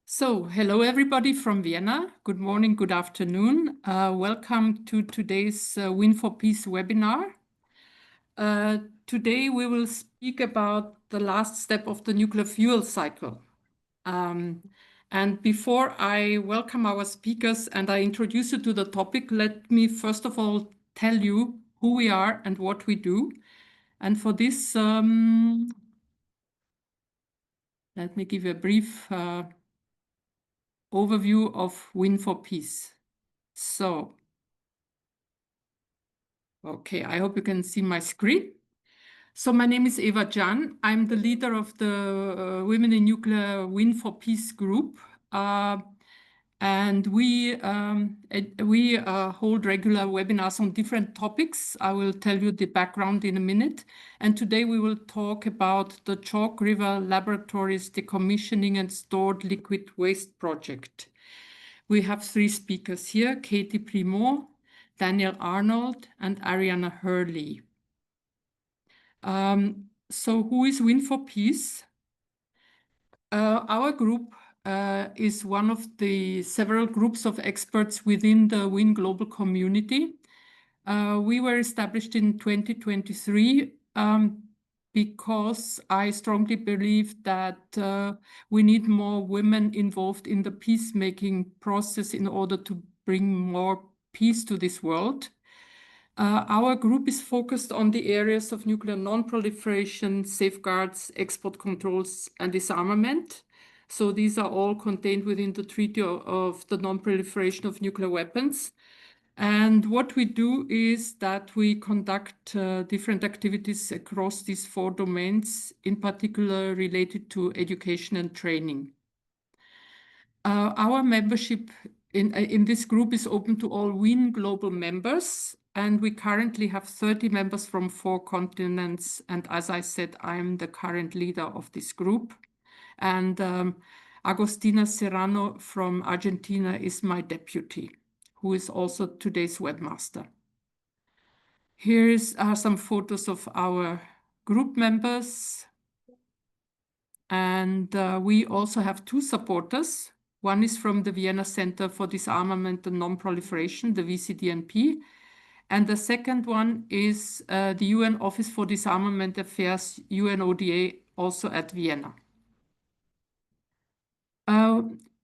So, hello everybody from Vienna. Good morning, good afternoon. Welcome to today's Win for Peace webinar. Today we will speak about the last step of the nuclear fuel cycle. And before I welcome our speakers and I introduce you to the topic, let me first of all tell you who we are and what we do. And for this, let me give you a brief overview of Win for Peace. So, okay, I hope you can see my screen. So my name is Eva Jan. I'm the leader of the Women in Nuclear Win for Peace group. And we hold regular webinars on different topics. I will tell you the background in a minute. And today we will talk about the Chalk River Laboratories Decommissioning and Stored Liquid Waste Project. We have three speakers here, Katie Primo, Daniel Arnold, and Ariana Hurley. So who is Win for Peace? Our group is one of the several groups of experts within the Win Global community. We were established in 2023 because I strongly believe that we need more women involved in the peacemaking process in order to bring more peace to this world. Our group is focused on the areas of nuclear non-proliferation, safeguards, export controls, and disarmament. So these are all contained within the Treaty of the Non-Proliferation of Nuclear Weapons. And what we do is that we conduct different activities across these four domains, in particular related to education and training. Our membership in this group is open to all WIN global members, and we currently have 30 members from 4 continents. And as I said, I'm the current leader of this group. And Agostina Serrano from Argentina is my deputy, who is also today's webmaster. Here are some photos of our group members. And we also have 2 supporters. One is from the Vienna Center for Disarmament and Non-Proliferation, the VCDNP. And the second one is the UN Office for Disarmament Affairs, UNODA, also at Vienna.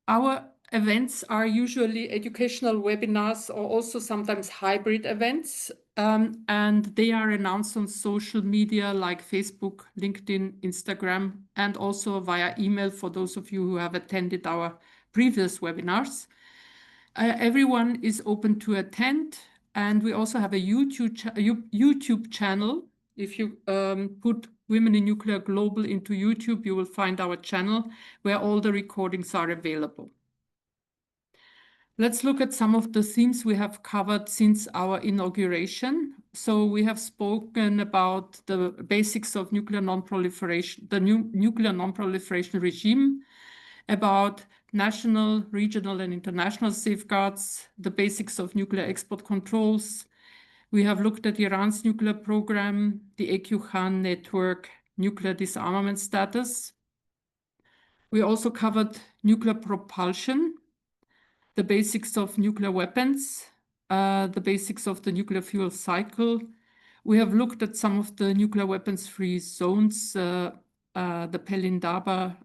Our events are usually educational webinars or also sometimes hybrid events. And they are announced on social media like Facebook, LinkedIn, Instagram, and also via email for those of you who have attended our previous webinars. Everyone is open to attend. And we also have a YouTube channel. If you put Women in Nuclear Global into YouTube, you will find our channel where all the recordings are available. Let's look at some of the themes we have covered since our inauguration. So we have spoken about the basics of nuclear non-proliferation, the new nuclear non-proliferation regime, about national, regional, and international safeguards, the basics of nuclear export controls. We have looked at Iran's nuclear program, the AQ Khan network, nuclear disarmament status. We also covered nuclear propulsion, the basics of nuclear weapons, the basics of the nuclear fuel cycle. We have looked at some of the nuclear weapons-free zones, the Pelindaba,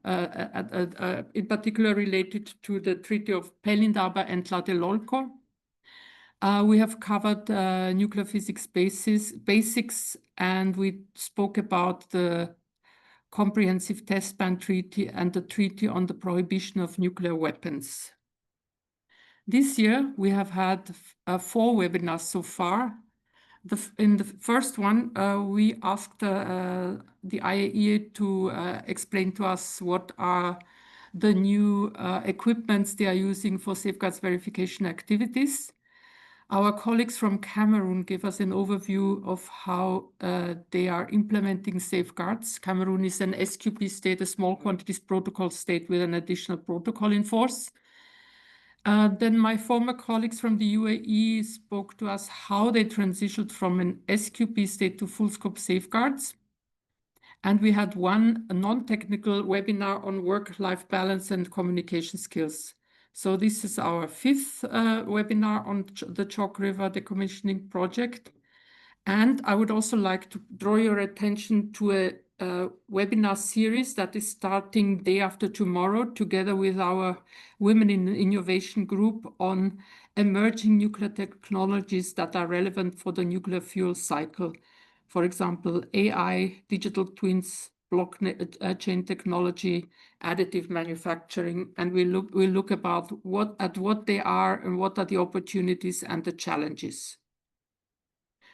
in particular related to the Treaty of Pelindaba and Tlatelolco. We have covered nuclear physics basics, and we spoke about the Comprehensive Test Ban Treaty and the Treaty on the Prohibition of Nuclear Weapons. This year, we have had 4 webinars so far. In the first one, we asked the IAEA to explain to us what are the new equipments they are using for safeguards verification activities. Our colleagues from Cameroon gave us an overview of how they are implementing safeguards. Cameroon is an SQP state, a small quantities protocol state with an additional protocol in force. Then my former colleagues from the UAE spoke to us how they transitioned from an SQP state to full scope safeguards. And we had one non-technical webinar on work-life balance and communication skills. So this is our fifth webinar on the Chalk River Decommissioning project. And I would also like to draw your attention to a webinar series that is starting day after tomorrow, together with our Women in Innovation group, on emerging nuclear technologies that are relevant for the nuclear fuel cycle. For example, AI, digital twins, blockchain technology, additive manufacturing, and we look about what they are and what are the opportunities and the challenges.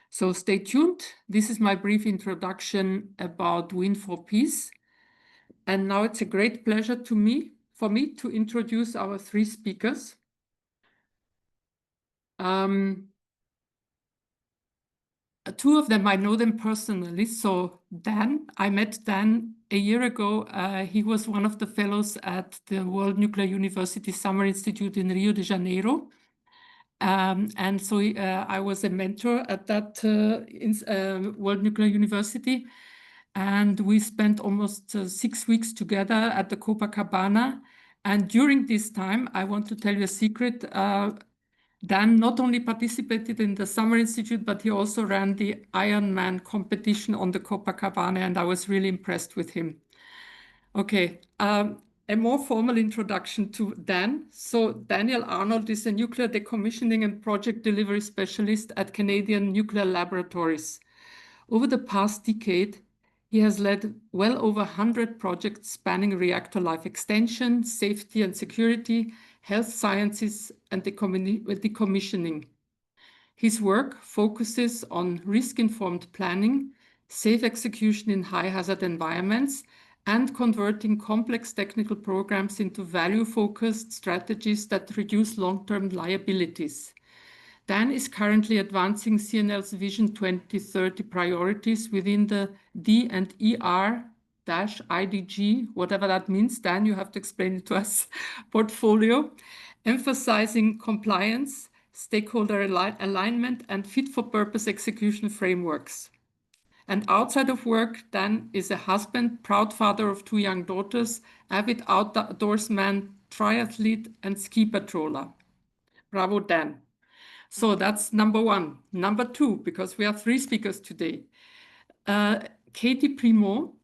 So stay tuned. This is my brief introduction about Wind for Peace. And now it's a great pleasure for me to introduce our three speakers. Two of them, I know them personally. So Dan, I met Dan a year ago. He was one of the fellows at the World Nuclear University Summer Institute in Rio de Janeiro. And so I was a mentor at that World Nuclear University. And we spent almost 6 weeks together at the Copacabana. And during this time, I want to tell you a secret. Dan not only participated in the Summer Institute, but he also ran the Ironman competition on the Copacabana, and I was really impressed with him. Okay, a more formal introduction to Dan. So Daniel Arnold is a nuclear decommissioning and project delivery specialist at Canadian Nuclear Laboratories. Over the past decade, he has led well over 100 projects spanning reactor life extension, safety and security, health sciences, and decommissioning. His work focuses on risk-informed planning, safe execution in high-hazard environments, and converting complex technical programs into value-focused strategies that reduce long-term liabilities. Dan is currently advancing CNL's Vision 2030 priorities within the D&ER-IDG, whatever that means. Dan, you have to explain it to us, portfolio, emphasizing compliance, stakeholder alignment, and fit-for-purpose execution frameworks. And outside of work, Dan is a husband, proud father of 2 young daughters, avid outdoorsman, triathlete, and ski patroller. Bravo, Dan. So that's number one. Number two, because we have 3 speakers today. Katie Primo.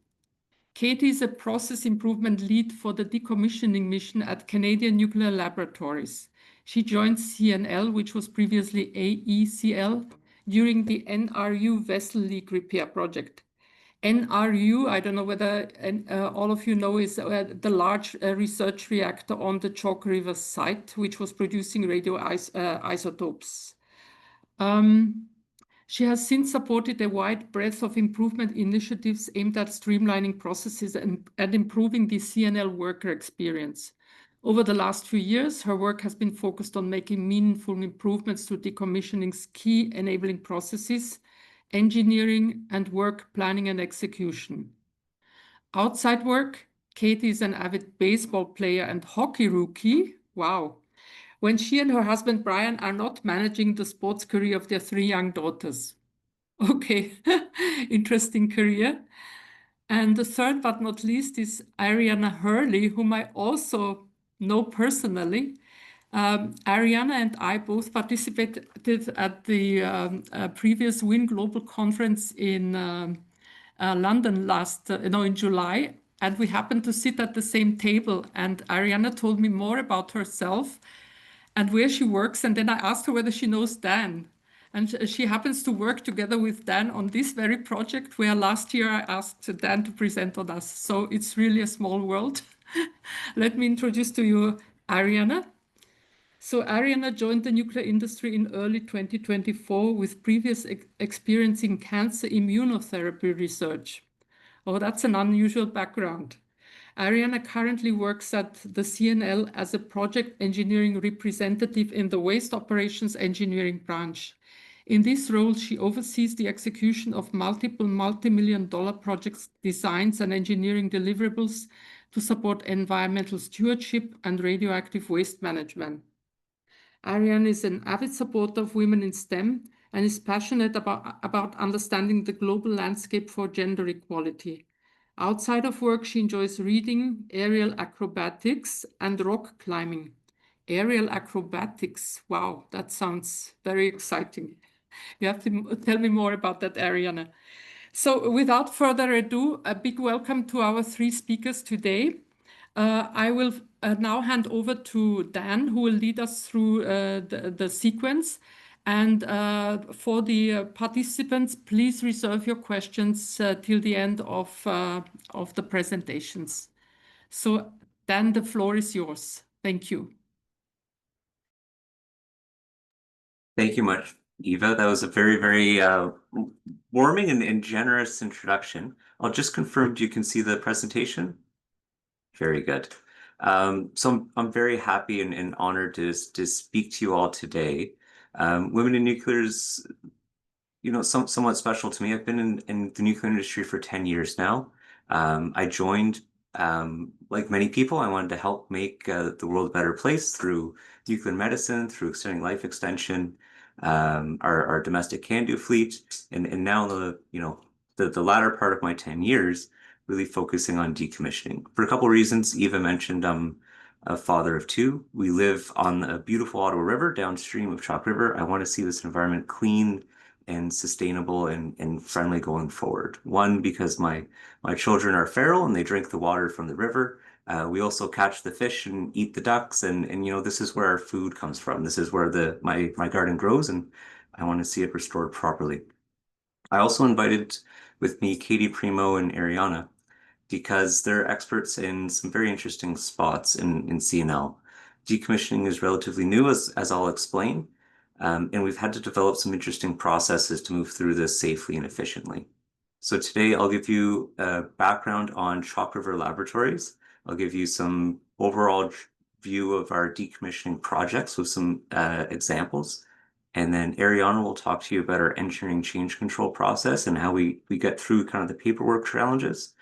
Katie is a process improvement lead for the decommissioning mission at Canadian Nuclear Laboratories. She joined CNL, which was previously AECL, during the NRU vessel leak repair project. NRU, I don't know whether all of you know, is the large research reactor on the Chalk River site, which was producing radioisotopes. She has since supported a wide breadth of improvement initiatives aimed at streamlining processes and improving the CNL worker experience. Over the last few years, her work has been focused on making meaningful improvements to decommissioning's key enabling processes, engineering, and work planning and execution. Outside work, Katie is an avid baseball player and hockey rookie. Wow. When she and her husband Brian are not managing the sports career of their 3 young daughters. Okay, interesting career. And the third but not least is Ariana Hurley, whom I also know personally. Ariana and I both participated at the previous WIN Global Conference in London in July, and we happened to sit at the same table. And Ariana told me more about herself and where she works. And then I asked her whether she knows Dan. And she happens to work together with Dan on this very project where last year I asked Dan to present on us. So it's really a small world. Let me introduce to you Ariana. So Ariana joined the nuclear industry in early 2024 with previous experience in cancer immunotherapy research. Oh, that's an unusual background. Ariana currently works at the CNL as a project engineering representative in the waste operations engineering branch. In this role, she oversees the execution of multiple multi-million-dollar projects, designs, and engineering deliverables to support environmental stewardship and radioactive waste management. Ariane is an avid supporter of women in STEM and is passionate about understanding the global landscape for gender equality. Outside of work, she enjoys reading, aerial acrobatics, and rock climbing. Aerial acrobatics, wow, that sounds very exciting. You have to tell me more about that, Ariana. So without further ado, a big welcome to our three speakers today. I will now hand over to Dan, who will lead us through the sequence. And for the participants, please reserve your questions till the end of the presentations. So Dan, the floor is yours. Thank you. Thank you much, Eva. That was a very, very warming and generous introduction. I'll just confirm you can see the presentation. Very good. So I'm very happy and honored to speak to you all today. Women in Nuclear is, somewhat special to me. I've been in the nuclear industry for 10 years now. I joined, like many people, I wanted to help make the world a better place through nuclear medicine, through extending life extension, our domestic CANDU fleet, and now the latter part of my 10 years, really focusing on decommissioning. For a couple of reasons, Eva mentioned I'm a father of two. We live on the beautiful Ottawa River downstream of Chalk River. I want to see this environment clean and sustainable and friendly going forward. One, because my children are feral and they drink the water from the river. We also catch the fish and eat the ducks, and this is where our food comes from. This is where my garden grows, and I want to see it restored properly. I also invited with me Katie Primo and Ariana because they're experts in some very interesting spots in CNL. Decommissioning is relatively new, as I'll explain, and we've had to develop some interesting processes to move through this safely and efficiently. So today I'll give you a background on Chalk River Laboratories. I'll give you some overall view of our decommissioning projects with some examples. And then Ariana will talk to you about our engineering change control process and how we get through kind of the paperwork challenges.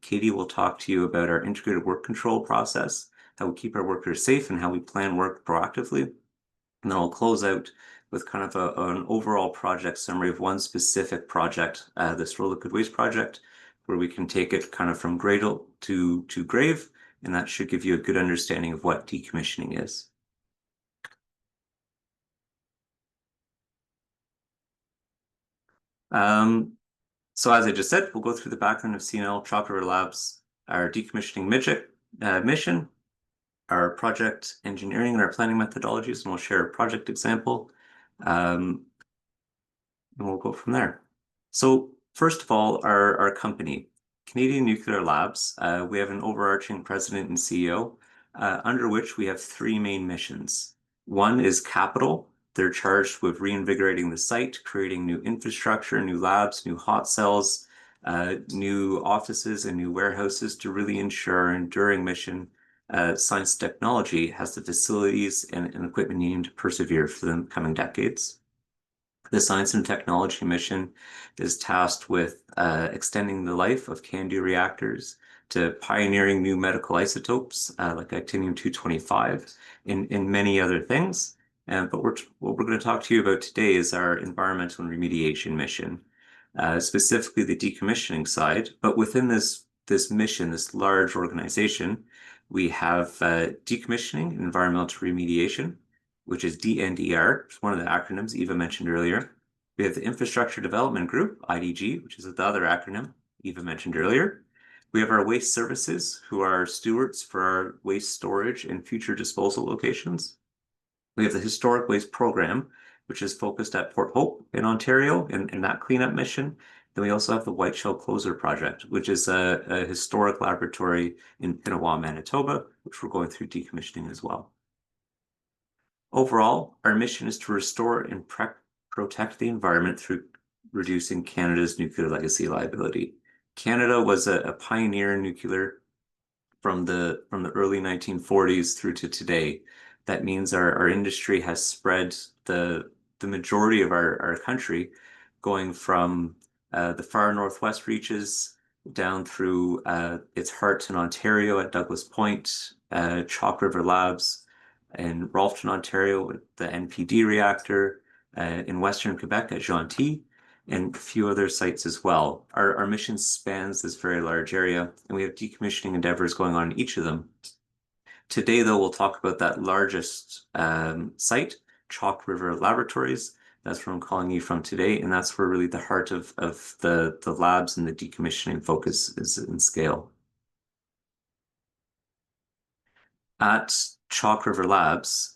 Katie will talk to you about our integrated work control process, how we keep our workers safe and how we plan work proactively. And then I'll close out with kind of an overall project summary of one specific project, this Roll Liquid Waste project, where we can take it kind of from cradle to grave, and that should give you a good understanding of what decommissioning is. So as I just said, we'll go through the background of CNL, Chalk River Labs, our decommissioning mission, our project engineering and our planning methodologies, and we'll share a project example, and we'll go from there. So first of all, our company, Canadian Nuclear Labs, we have an overarching president and CEO, under which we have three main missions. One is capital. They're charged with reinvigorating the site, creating new infrastructure, new labs, new hot cells, new offices and new warehouses to really ensure our enduring mission science technology has the facilities and equipment needed to persevere for the coming decades. The Science and Technology mission is tasked with extending the life of CANDU reactors to pioneering new medical isotopes like actinium-225 and many other things. But what we're going to talk to you about today is our environmental and remediation mission, specifically the decommissioning side. But within this mission, this large organization, we have decommissioning and environmental remediation, which is DNDR, which is one of the acronyms Eva mentioned earlier. We have the Infrastructure Development Group, IDG, which is the other acronym Eva mentioned earlier. We have our waste services, who are stewards for our waste storage and future disposal locations. We have the Historic Waste Program, which is focused at Port Hope in Ontario and that cleanup mission. Then we also have the White Shell Closure Project, which is a historic laboratory in Pinawa, Manitoba, which we're going through decommissioning as well. Overall, our mission is to restore and protect the environment through reducing Canada's nuclear legacy liability. Canada was a pioneer in nuclear from the early 1940s through to today. That means our industry has spread the majority of our country, going from the far northwest reaches down through its heart in Ontario at Douglas Point, Chalk River Labs, in Rolphton, Ontario with the NPD reactor, in Western Quebec at Gentil, and a few other sites as well. Our mission spans this very large area, and we have decommissioning endeavors going on in each of them. Today, though, we'll talk about that largest site, Chalk River Laboratories. That's where I'm calling you from today, and that's where really the heart of the labs and the decommissioning focus is in scale. At Chalk River Labs,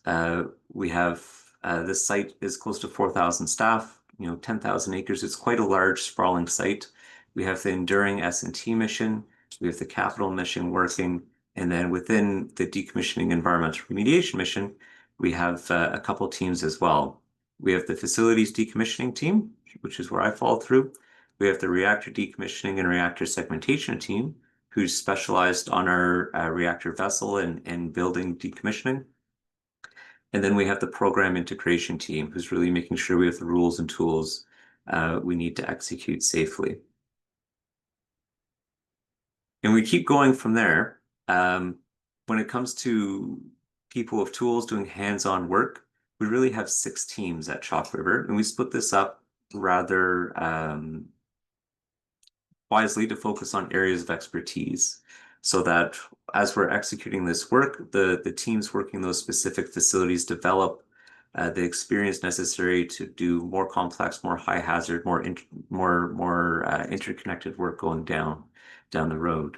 we have this site is close to 4,000 staff, 10,000 acres. It's quite a large, sprawling site. We have the enduring S&T mission, we have the capital mission working, and then within the decommissioning environmental remediation mission, we have a couple teams as well. We have the facilities decommissioning team, which is where I fall through. We have the reactor decommissioning and reactor segmentation team, who's specialized on our reactor vessel and building decommissioning. And then we have the program integration team, who's really making sure we have the rules and tools we need to execute safely. And we keep going from there. When it comes to people with tools doing hands-on work, we really have 6 teams at Chalk River, and we split this up rather wisely to focus on areas of expertise so that as we're executing this work, the teams working those specific facilities develop the experience necessary to do more complex, more high hazard, more interconnected work going down the road.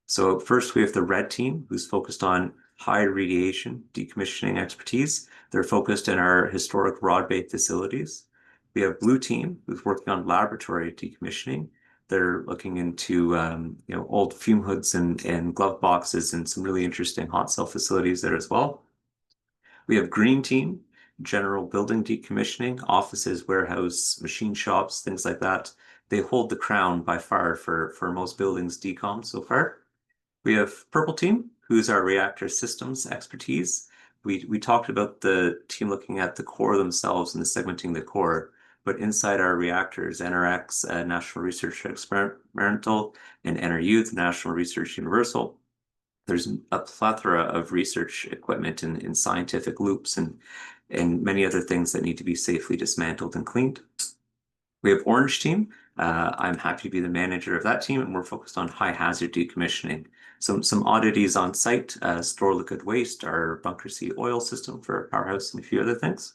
So first we have the red team, who's focused on high radiation decommissioning expertise. They're focused in our historic rod bay facilities. We have blue team, who's working on laboratory decommissioning. They're looking into old fume hoods and glove boxes and some really interesting hot cell facilities there as well. We have green team, general building decommissioning, offices, warehouse, machine shops, things like that. They hold the crown by far for most buildings decom so far. We have purple team, who's our reactor systems expertise. We talked about the team looking at the core themselves and the segmenting the core. But inside our reactors, NRX, National Research Experimental, and NRU, the National Research Universal, there's a plethora of research equipment in scientific loops and many other things that need to be safely dismantled and cleaned. We have Orange Team. I'm happy to be the manager of that team, and we're focused on high hazard decommissioning. Some oddities on site, store liquid waste, our Bunker C oil system for our powerhouse, and a few other things.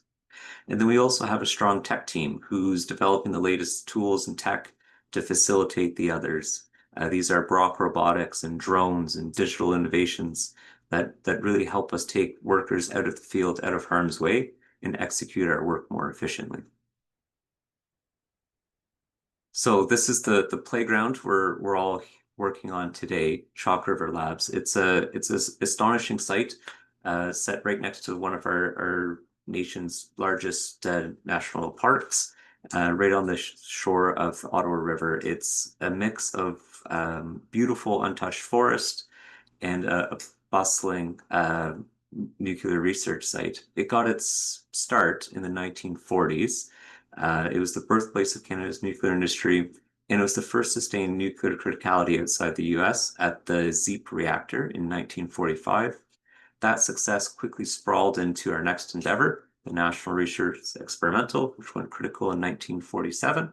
And then we also have a strong tech team who's developing the latest tools and tech to facilitate the others. These are Brock robotics and drones and digital innovations that really help us take workers out of the field, out of harm's way, and execute our work more efficiently. So this is the playground we're all working on today, Chalk River Labs. It's a astonishing site set right next to one of our nation's largest national parks, right on the shore of the Ottawa River. It's a mix of beautiful untouched forest and a bustling nuclear research site. It got its start in the 1940s. It was the birthplace of Canada's nuclear industry, and it was the first sustained nuclear criticality outside the US at the ZEEP reactor in 1945. That success quickly sprawled into our next endeavor, the National Research Experimental, which went critical in 1947.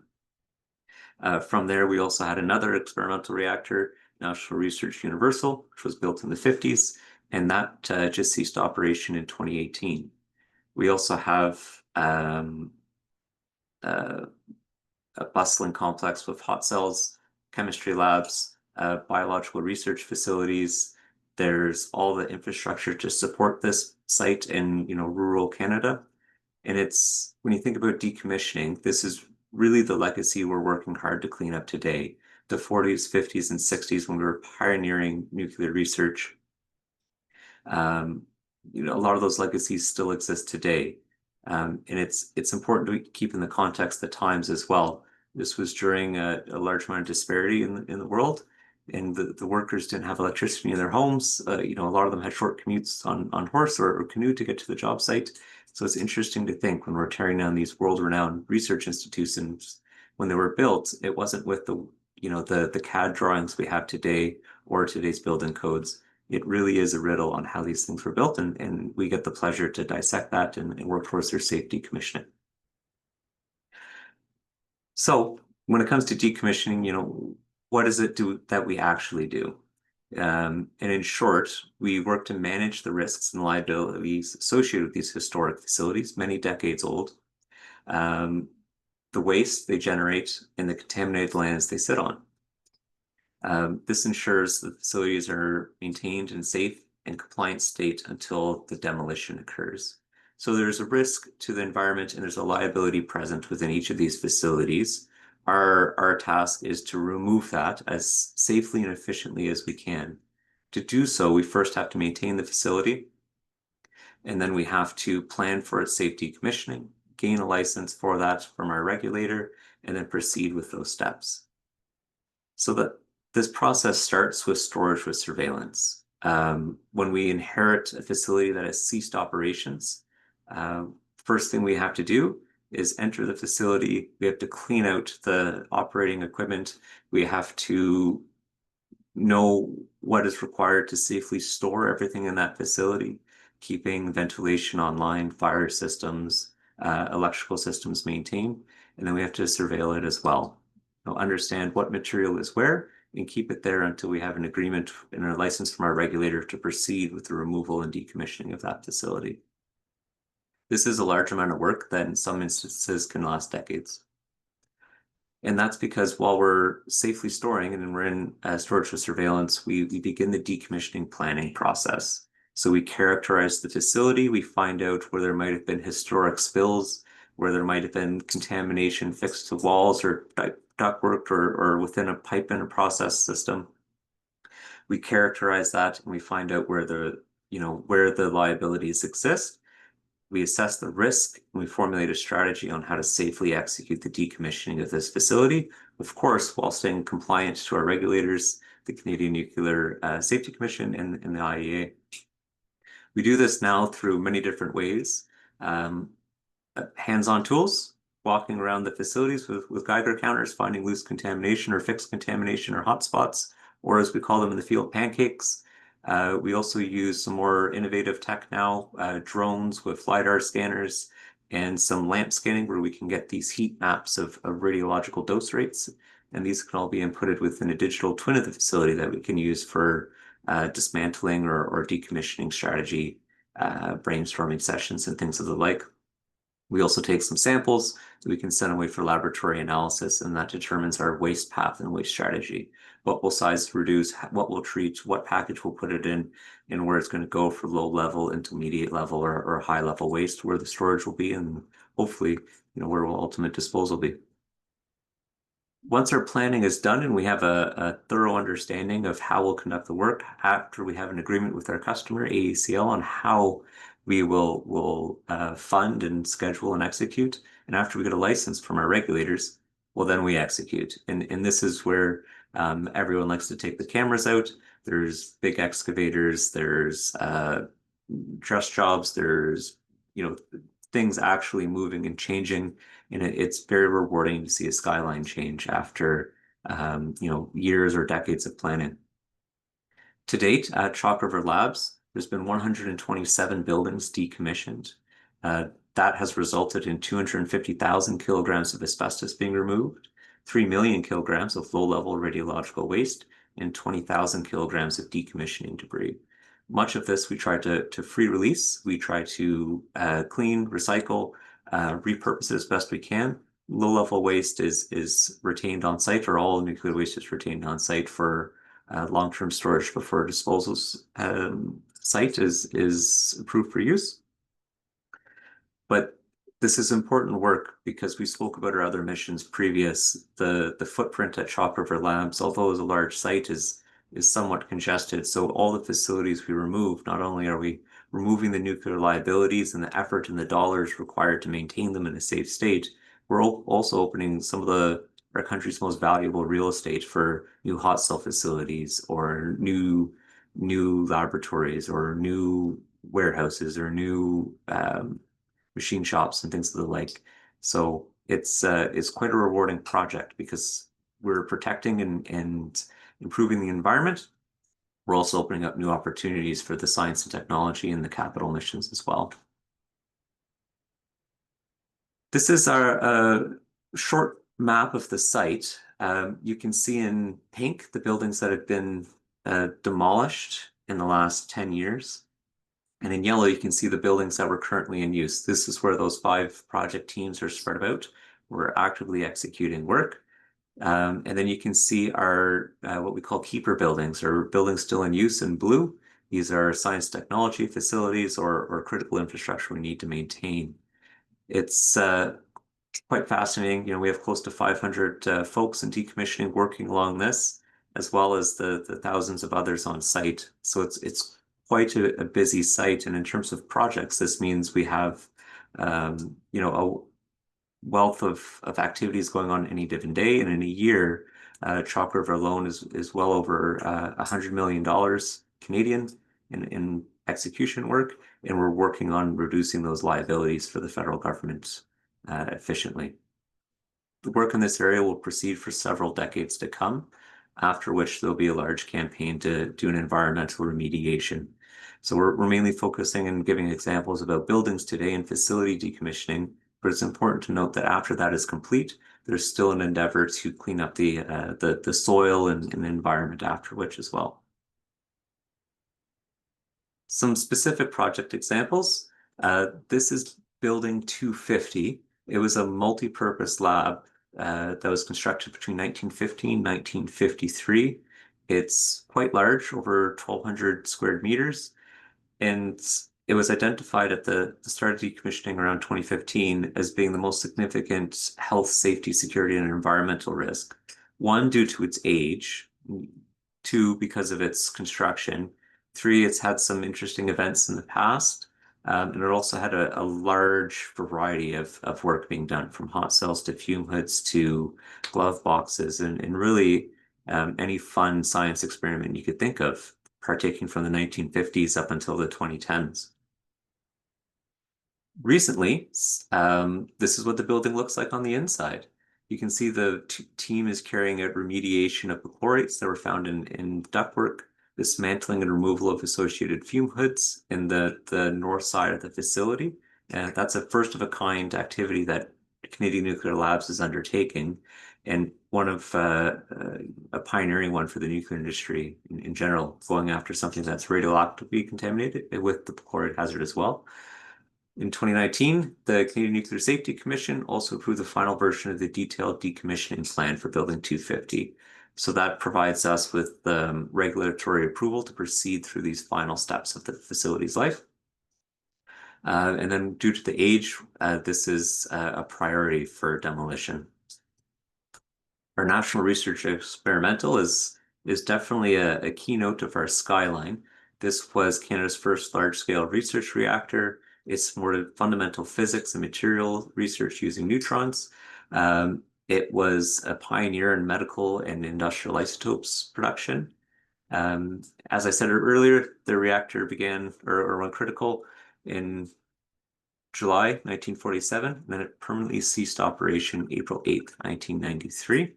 From there, we also had another experimental reactor, National Research Universal, which was built in the 50s, and that just ceased operation in 2018. We also have a bustling complex with hot cells, chemistry labs, biological research facilities. There's all the infrastructure to support this site in rural Canada. And it's when you think about decommissioning, this is really the legacy we're working hard to clean up today. The 40s, 50s, and 60s when we were pioneering nuclear research. A lot of those legacies still exist today. And it's important to keep in the context the times as well. This was during a large amount of disparity in the world, and the workers didn't have electricity in their homes. A lot of them had short commutes on horse or canoe to get to the job site. So it's interesting to think when we're tearing down these world-renowned research institutions, when they were built, it wasn't with the CAD drawings we have today or today's building codes. It really is a riddle on how these things were built, and we get the pleasure to dissect that and work towards their safe decommissioning. So when it comes to decommissioning, what is it that we actually do? And in short, we work to manage the risks and liabilities associated with these historic facilities, many decades old, the waste they generate, and the contaminated lands they sit on. This ensures the facilities are maintained in safe and compliant state until the demolition occurs. So there's a risk to the environment and there's a liability present within each of these facilities. Our task is to remove that as safely and efficiently as we can. To do so, we first have to maintain the facility, and then we have to plan for its safe decommissioning, gain a license for that from our regulator, and then proceed with those steps. So that this process starts with storage with surveillance. When we inherit a facility that has ceased operations, first thing we have to do is enter the facility. We have to clean out the operating equipment. We have to know what is required to safely store everything in that facility, keeping ventilation online, fire systems, electrical systems maintained, and then we have to surveil it as well. Understand what material is where and keep it there until we have an agreement and a license from our regulator to proceed with the removal and decommissioning of that facility. This is a large amount of work that in some instances can last decades. And that's because while we're safely storing and we're in storage with surveillance, we begin the decommissioning planning process. So we characterize the facility, we find out where there might have been historic spills, where there might have been contamination fixed to walls or ductwork or within a pipe in a process system. We characterize that and we find out where the liabilities exist. We assess the risk and we formulate a strategy on how to safely execute the decommissioning of this facility, of course, while staying compliant to our regulators, the Canadian Nuclear Safety Commission and the IAEA. We do this now through many different ways. Hands-on tools, walking around the facilities with Geiger counters, finding loose contamination or fixed contamination or hotspots, or as we call them in the field, pancakes. We also use some more innovative tech now, drones with LiDAR scanners and some lamp scanning where we can get these heat maps of radiological dose rates. And these can all be inputted within a digital twin of the facility that we can use for dismantling or decommissioning strategy, brainstorming sessions and things of the like. We also take some samples that we can send away for laboratory analysis, and that determines our waste path and waste strategy. What will size reduce, what we'll treat, what package we'll put it in, and where it's going to go for low level, intermediate level, or high level waste, where the storage will be, and hopefully, where will ultimate disposal be. Once our planning is done and we have a thorough understanding of how we'll conduct the work, after we have an agreement with our customer, AECL, on how we will fund and schedule and execute, and after we get a license from our regulators, well, then we execute. And this is where everyone likes to take the cameras out. There's big excavators, there's truss jobs, there's things actually moving and changing, and it's very rewarding to see a skyline change after years or decades of planning. To date, at Chalk River Labs, there's been 127 buildings decommissioned. That has resulted in 250,000 kilograms of asbestos being removed, 3 million kilograms of low-level radiological waste, and 20,000 kilograms of decommissioning debris. Much of this we try to free release. We try to clean, recycle, repurpose it as best we can. Low-level waste is retained on site, or all nuclear waste is retained on site for long-term storage before disposal site is approved for use. But this is important work because we spoke about our other missions previous. The footprint at Chalk River Labs, although it's a large site, is somewhat congested. So all the facilities we remove, not only are we removing the nuclear liabilities and the effort and the dollars required to maintain them in a safe state, we're also opening some of our country's most valuable real estate for new hot cell facilities or new laboratories or new warehouses or new machine shops and things of the like. So it's quite a rewarding project because we're protecting and improving the environment. We're also opening up new opportunities for the science and technology and the capital missions as well. This is our short map of the site, you can see in pink the buildings that have been demolished in the last 10 years. And in yellow, you can see the buildings that were currently in use. This is where those 5 project teams are spread out. We're actively executing work. And then you can see our what we call keeper buildings, or buildings still in use in blue. These are science technology facilities or critical infrastructure we need to maintain. It's quite fascinating. We have close to 500 folks in decommissioning working along this, as well as the thousands of others on site. So it's quite a busy site. And in terms of projects, this means we have a wealth of activities going on any given day. And in a year, Chalk River alone is well over $100 million Canadian in execution work, and we're working on reducing those liabilities for the federal government efficiently. The work in this area will proceed for several decades to come, after which there'll be a large campaign to do an environmental remediation. So we're mainly focusing and giving examples about buildings today and facility decommissioning, but it's important to note that after that is complete, there's still an endeavor to clean up the soil and the environment after which as well. Some specific project examples. This is Building 250. It was a multi-purpose lab that was constructed between 1950 and 1953. It's quite large, over 1,200 square meters, and it was identified at the start of decommissioning around 2015 as being the most significant health, safety, security, and environmental risk. One, due to its age. Two, because of its construction. Three, it's had some interesting events in the past. And it also had a large variety of work being done, from hot cells to fume hoods to glove boxes, and really any fun science experiment you could think of, partaking from the 1950s up until the 2010s. Recently, this is what the building looks like on the inside. You can see the team is carrying out remediation of the chlorates that were found in ductwork, dismantling and removal of associated fume hoods in the north side of the facility. And that's a first of a kind activity that Canadian Nuclear Labs is undertaking, and one of a pioneering one for the nuclear industry in general, going after something that's radioactively contaminated with the chloride hazard as well. In 2019, the Canadian Nuclear Safety Commission also approved the final version of the detailed decommissioning plan for Building 250. So that provides us with regulatory approval to proceed through these final steps of the facility's life. And then due to the age, this is a priority for demolition. Our National Research Experimental is definitely a keynote of our skyline. This was Canada's first large-scale research reactor. It's more fundamental physics and material research using neutrons. It was a pioneer in medical and industrial isotopes production. As I said earlier, the reactor began or went critical in July 1947, and then it permanently ceased operation April 8th, 1993.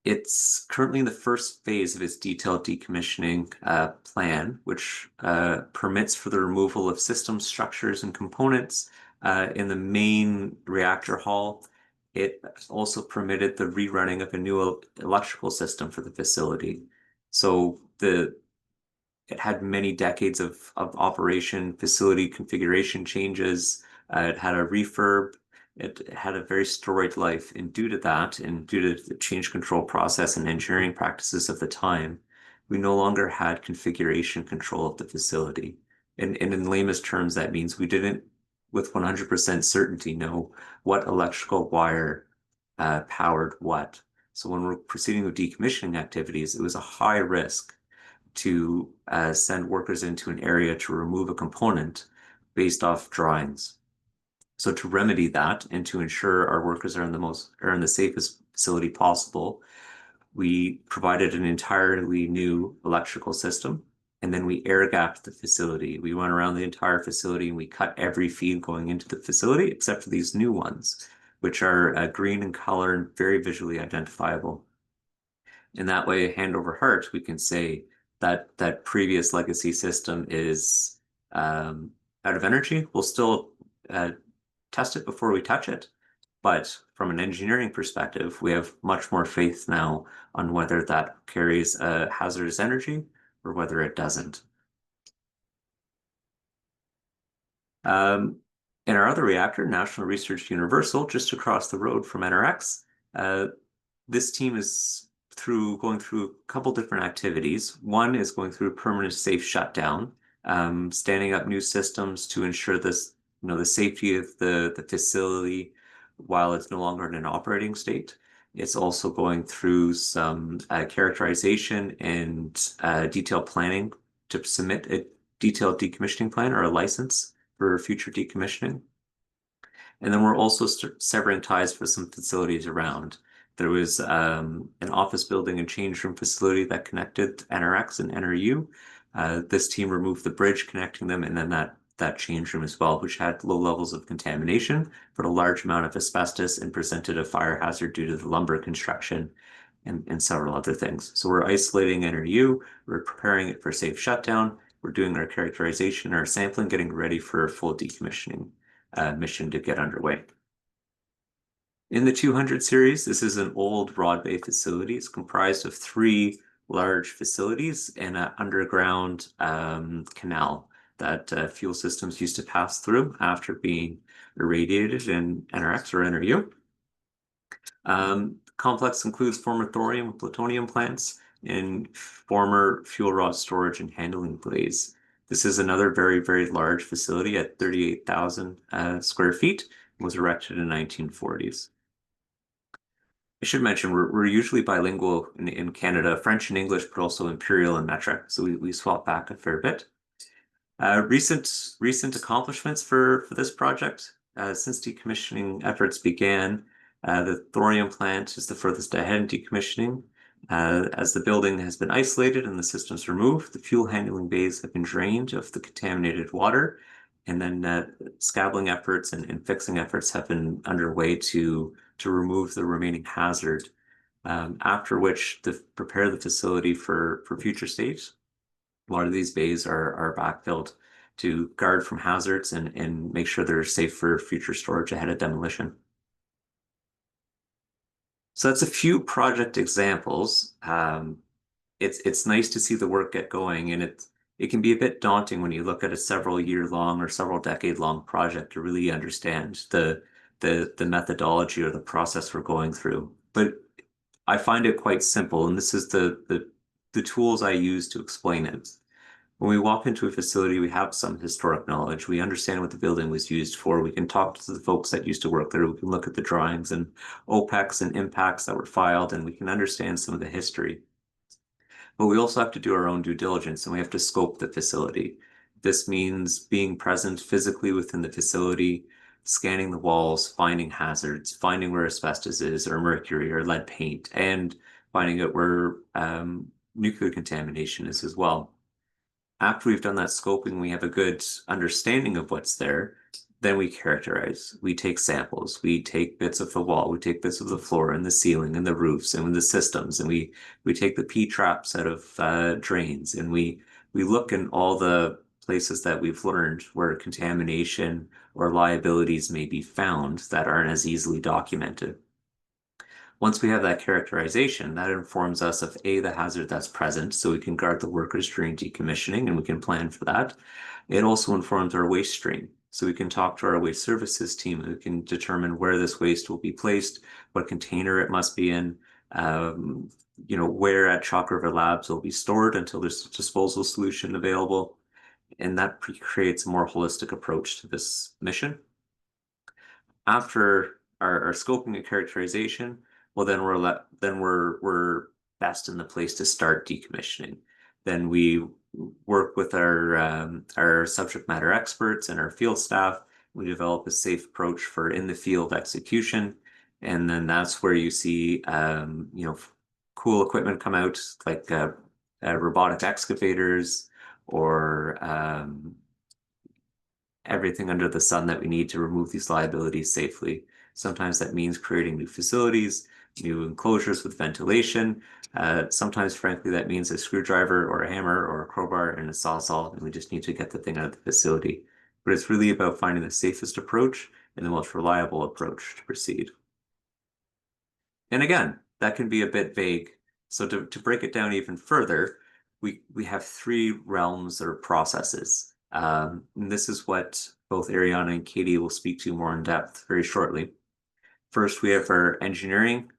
It's currently in the first phase of its detailed decommissioning plan, which permits for the removal of system structures and components in the main reactor hall. It also permitted the rerunning of a new electrical system for the facility. So it had many decades of operation, facility configuration changes. It had a refurb. It had a very storied life, and due to that, and due to the change control process and engineering practices of the time, we no longer had configuration control of the facility. And in lamest terms, that means we didn't, with 100% certainty, know what electrical wire powered what. So when we're proceeding with decommissioning activities, it was a high risk to send workers into an area to remove a component based off drawings. So to remedy that and to ensure our workers are in the safest facility possible, we provided an entirely new electrical system, and then we air gapped the facility. We went around the entire facility and we cut every feed going into the facility except for these new ones, which are green in color and very visually identifiable. In that way, hand over heart, we can say that that previous legacy system is out of energy. We'll still test it before we touch it, But from an engineering perspective, we have much more faith now on whether that carries a hazardous energy or whether it doesn't. In our other reactor, National Research Universal, just across the road from NRX, this team is going through a couple different activities. One is going through a permanent safe shutdown, standing up new systems to ensure this, the safety of the facility while it's no longer in an operating state. It's also going through some characterization and detailed planning to submit a detailed decommissioning plan or a license for future decommissioning. And then we're also severing ties with some facilities around. There was an office building and change room facility that connected NRX and NRU. This team removed the bridge connecting them, and then that change room as well, which had low levels of contamination, but a large amount of asbestos and presented a fire hazard due to the lumber construction and several other things. So we're isolating NRU, we're preparing it for safe shutdown, we're doing our characterization, our sampling, getting ready for a full decommissioning mission to get underway. In the 200 series, this is an old Rod Bay facility. It's comprised of 3 large facilities and an underground canal that fuel systems used to pass through after being irradiated in NRX or NRU. Complex includes former thorium and plutonium plants and former fuel rod storage and handling bays. This is another very, very large facility at 38,000 square feet. It was erected in the 1940s. I should mention we're usually bilingual in Canada, French and English, but also Imperial and metric. So we swap back a fair bit. Recent accomplishments for this project. Since decommissioning efforts began, the thorium plant is the furthest ahead in decommissioning. As the building has been isolated and the systems removed, the fuel handling bays have been drained of the contaminated water, and then scabbling efforts and fixing efforts have been underway to remove the remaining hazard. After which, to prepare the facility for future stage. A lot of these bays are backfilled to guard from hazards and make sure they're safe for future storage ahead of demolition. So that's a few project examples. It's nice to see the work get going, and it can be a bit daunting when you look at a several year long or several decade long project to really understand the methodology or the process we're going through. But I find it quite simple, and this is the tools I use to explain it. When we walk into a facility, we have some historic knowledge. We understand what the building was used for. We can talk to the folks that used to work there. We can look at the drawings and OPEX and impacts that were filed, and we can understand some of the history. But we also have to do our own due diligence, and we have to scope the facility. This means being present physically within the facility, scanning the walls, finding hazards, finding where asbestos is, or mercury, or lead paint, and finding out where nuclear contamination is as well. After we've done that scoping, we have a good understanding of what's there. Then we characterize. We take samples. We take bits of the wall. We take bits of the floor and the ceiling and the roofs and the systems. And we take the P-traps out of drains. And we look in all the places that we've learned where contamination or liabilities may be found that aren't as easily documented. Once we have that characterization, that informs us of A, the hazard that's present, so we can guard the workers during decommissioning and we can plan for that. It also informs our waste stream. So we can talk to our waste services team who can determine where this waste will be placed, what container it must be in, where at Chalk River Labs will be stored until there's a disposal solution available. And that creates a more holistic approach to this mission. After our scoping and characterization, well, then we're best in the place to start decommissioning. Then we work with our subject matter experts and our field staff. We develop a safe approach for in the field execution, and then that's where you see cool equipment come out like robotic excavators or everything under the sun that we need to remove these liabilities safely. Sometimes that means creating new facilities, new enclosures with ventilation. Sometimes, frankly, that means a screwdriver or a hammer or a crowbar and a sawzall, and we just need to get the thing out of the facility. But it's really about finding the safest approach and the most reliable approach to proceed. And again, that can be a bit vague. So to break it down even further, we have three realms or processes. And this is what both Ariana and Katie will speak to more in depth very shortly. First, we have our engineering.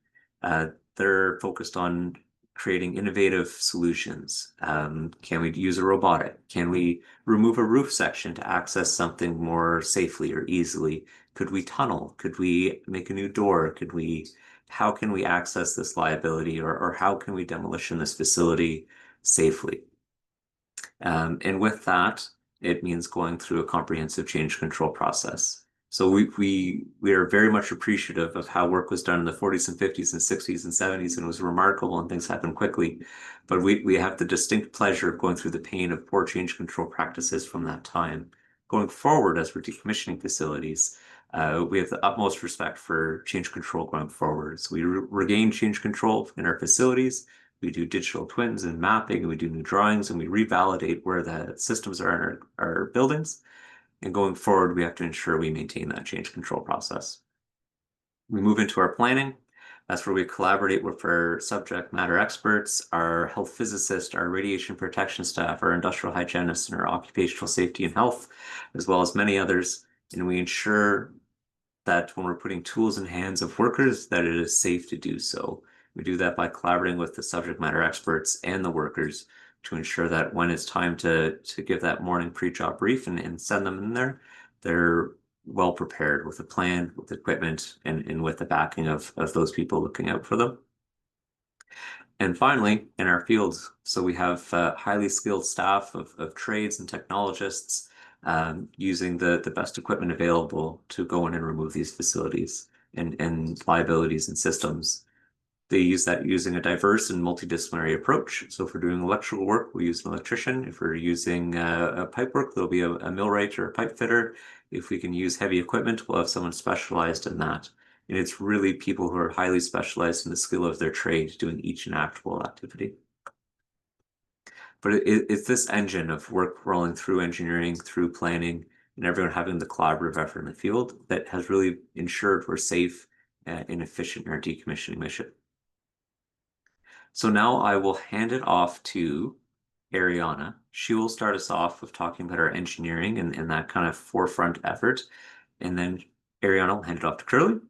They're focused on creating innovative solutions. Can we use a robotic? Can we remove a roof section to access something more safely or easily? Could we tunnel? Could we make a new door? How can we access this liability, or how can we demolition this facility safely? And with that, it means going through a comprehensive change control process. So we are very much appreciative of how work was done in the 40s and 50s and 60s and 70s, and it was remarkable and things happened quickly. But we have the distinct pleasure of going through the pain of poor change control practices from that time. Going forward, as we're decommissioning facilities, we have the utmost respect for change control going forward. So we regain change control in our facilities. We do digital twins and mapping, and we do new drawings, and we revalidate where the systems are in our buildings. And going forward, we have to ensure we maintain that change control process. We move into our planning. That's where we collaborate with our subject matter experts, our health physicists, our radiation protection staff, our industrial hygienists, and our occupational safety and health, as well as many others. And we ensure that when we're putting tools in hands of workers, that it is safe to do so. We do that by collaborating with the subject matter experts and the workers to ensure that when it's time to give that morning pre-job brief and send them in there, they're well prepared with a plan, with equipment, and with the backing of those people looking out for them. And finally, in our fields, so we have highly skilled staff of trades and technologists using the best equipment available to go in and remove these facilities and liabilities and systems. They use that using a diverse and multidisciplinary approach. So if we're doing electrical work, we use an electrician. If we're using a pipe work, there'll be a millwright or a pipe fitter. If we can use heavy equipment, we'll have someone specialized in that. And it's really people who are highly specialized in the skill of their trade doing each and actual activity. But it's this engine of work rolling through engineering, through planning, and everyone having the collaborative effort in the field that has really ensured we're safe and efficient in our decommissioning mission. So now I will hand it off to Ariana. She will start us off with talking about our engineering and that kind of forefront effort. And then Ariana will hand it off to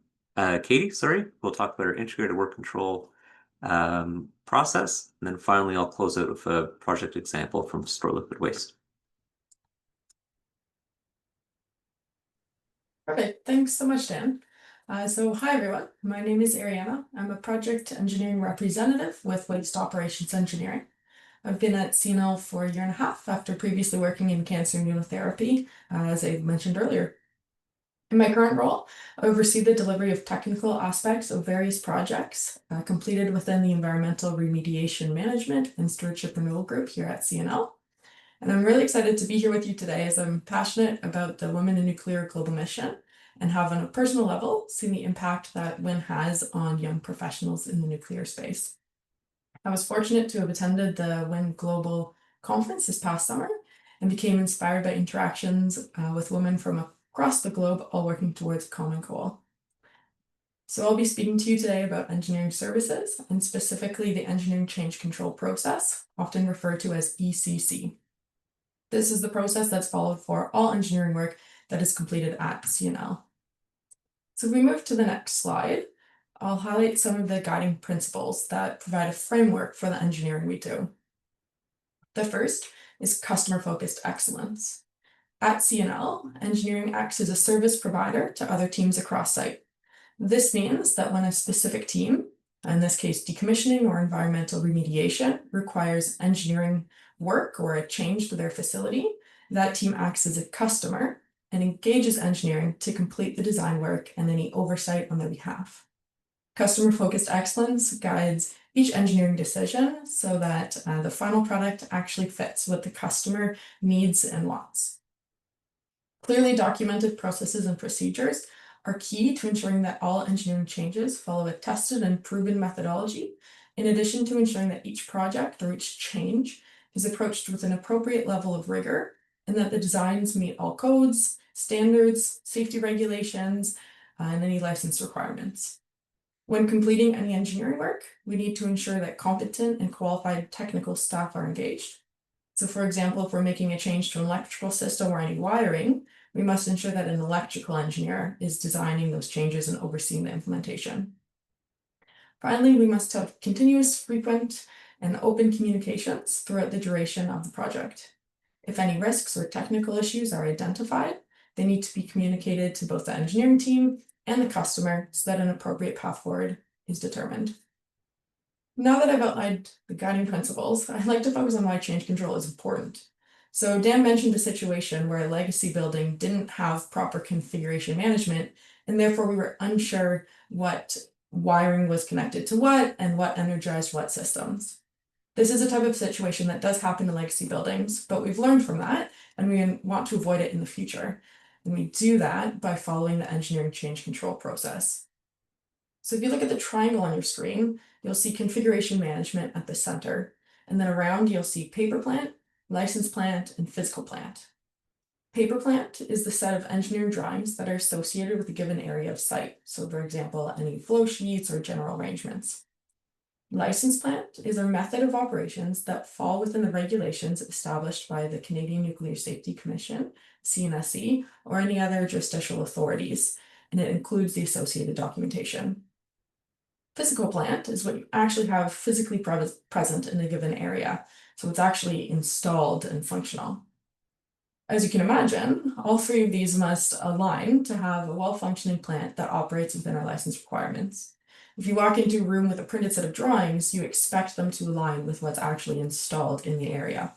Katie, sorry. We'll talk about our integrated work control process. And then finally, I'll close out with a project example from Store Liquid Waste. Perfect. Thanks so much, Dan. Hi, everyone. My name is Ariana. I'm a project engineering representative with Waste Operations Engineering. I've been at CNL for a year and a half after previously working in cancer immunotherapy, as I mentioned earlier. In my current role, I oversee the delivery of technical aspects of various projects completed within the Environmental Remediation Management and Stewardship Renewal Group here at CNL. And I'm really excited to be here with you today as I'm passionate about the Women in Nuclear Global Mission and have on a personal level seen the impact that WIN has on young professionals in the nuclear space. I was fortunate to have attended the WIN Global Conference this past summer and became inspired by interactions with women from across the globe, all working towards a common goal. So I'll be speaking to you today about engineering services and specifically the engineering change control process, often referred to as ECC. This is the process that's followed for all engineering work that is completed at CNL. So if we move to the next slide, I'll highlight some of the guiding principles that provide a framework for the engineering we do. The first is customer-focused excellence. At CNL, engineering acts as a service provider to other teams across site. This means that when a specific team, in this case decommissioning or environmental remediation, requires engineering work or a change to their facility, that team acts as a customer and engages engineering to complete the design work and any oversight on their behalf. Customer-focused excellence guides each engineering decision so that the final product actually fits what the customer needs and wants. Clearly documented processes and procedures are key to ensuring that all engineering changes follow a tested and proven methodology, in addition to ensuring that each project or each change is approached with an appropriate level of rigor and that the designs meet all codes standards, safety regulations, and any license requirements. When completing any engineering work, we need to ensure that competent and qualified technical staff are engaged. So for example, if we're making a change to an electrical system or any wiring, we must ensure that an electrical engineer is designing those changes and overseeing the implementation. Finally, we must have continuous, frequent, and open communications throughout the duration of the project. If any risks or technical issues are identified, they need to be communicated to both the engineering team and the customer so that an appropriate path forward is determined. Now that I've outlined the guiding principles, I'd like to focus on why change control is important. So Dan mentioned a situation where a legacy building didn't have proper configuration management, and therefore we were unsure what wiring was connected to what and what energized what systems. This is a type of situation that does happen in legacy buildings, but we've learned from that and we want to avoid it in the future. And we do that by following the engineering change control process. So if you look at the triangle on your screen, you'll see configuration management at the center, and then around you'll see paper plant, license plant, and physical plant. Paper plant is the set of engineering drawings that are associated with a given area of site. So for example, any flow sheets or general arrangements. License plant is a method of operations that fall within the regulations established by the Canadian Nuclear Safety Commission, CNSC, or any other justicial authorities, and it includes the associated documentation. Physical plant is what you actually have physically present in a given area, so it's actually installed and functional. As you can imagine, all three of these must align to have a well-functioning plant that operates within our license requirements. If you walk into a room with a printed set of drawings, you expect them to align with what's actually installed in the area.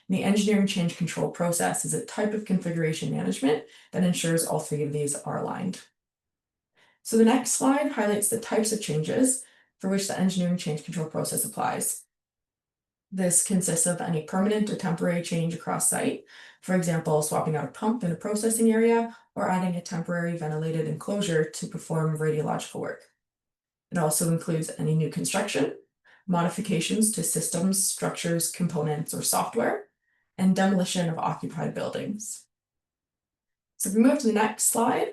The engineering change control process is a type of configuration management that ensures all three of these are aligned. So the next slide highlights the types of changes for which the engineering change control process applies. This consists of any permanent or temporary change across site, for example, swapping out a pump in a processing area or adding a temporary ventilated enclosure to perform radiological work. It also includes any new construction, modifications to systems, structures, components, or software, and demolition of occupied buildings. So if we move to the next slide,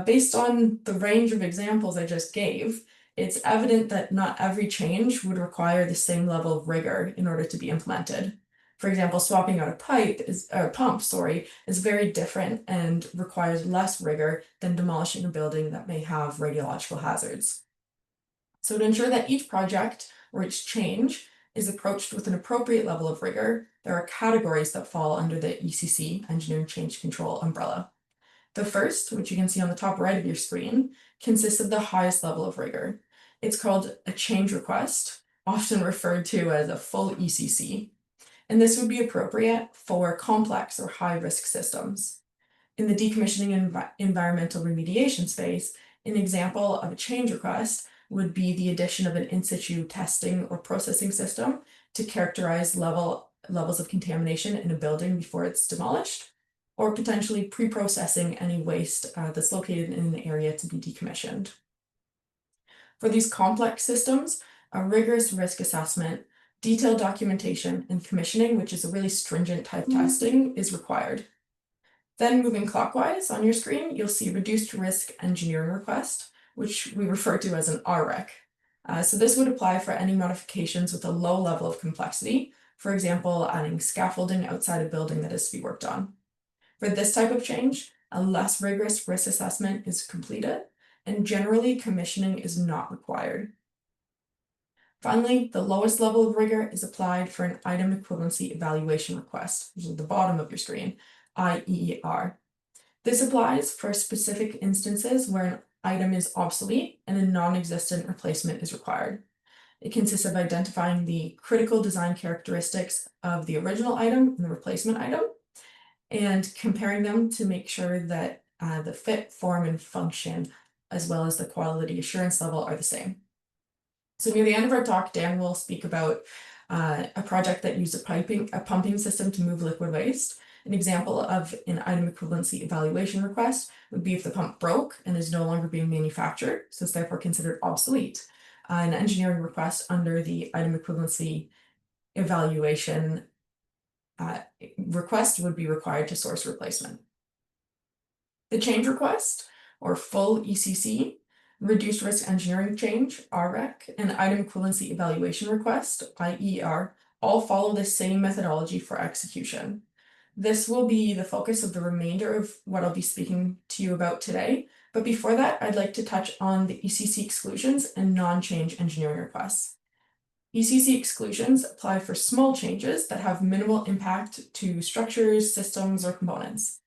based on the range of examples I just gave, it's evident that not every change would require the same level of rigor in order to be implemented. For example, swapping out a pump is very different and requires less rigor than demolishing a building that may have radiological hazards. So to ensure that each project or each change is approached with an appropriate level of rigor, there are categories that fall under the ECC, Engineering Change Control umbrella. The first, which you can see on the top right of your screen, consists of the highest level of rigor. It's called a change request, often referred to as a full ECC, and this would be appropriate for complex or high-risk systems. In the decommissioning and environmental remediation space, an example of a change request would be the addition of an in-situ testing or processing system to characterize levels of contamination in a building before it's demolished, or potentially pre-processing any waste that's located in an area to be decommissioned. For these complex systems, a rigorous risk assessment, detailed documentation, and commissioning, which is a really stringent type testing, is required. Then moving clockwise on your screen, you'll see reduced risk engineering request, which we refer to as an RREC. So this would apply for any modifications with a low level of complexity, for example, adding scaffolding outside a building that is to be worked on. For this type of change, a less rigorous risk assessment is completed, and generally commissioning is not required. Finally, the lowest level of rigor is applied for an item equivalency evaluation request, which is at the bottom of your screen, IEER. This applies for specific instances where an item is obsolete and a non-existent replacement is required. It consists of identifying the critical design characteristics of the original item and the replacement item, and comparing them to make sure that the fit, form, and function, as well as the quality assurance level, are the same. So near the end of our talk, Dan will speak about a project that used a pumping system to move liquid waste. An example of an item equivalency evaluation request would be if the pump broke and is no longer being manufactured, so it's therefore considered obsolete. An engineering request under the item equivalency evaluation request would be required to source replacement. The change request, or full ECC, reduced risk engineering change, RREC, and item equivalency evaluation request, IER, all follow the same methodology for execution. This will be the focus of the remainder of what I'll be speaking to you about today. But before that, I'd like to touch on the ECC exclusions and non-change engineering requests. ECC exclusions apply for small changes that have minimal impact to structures, systems, or components.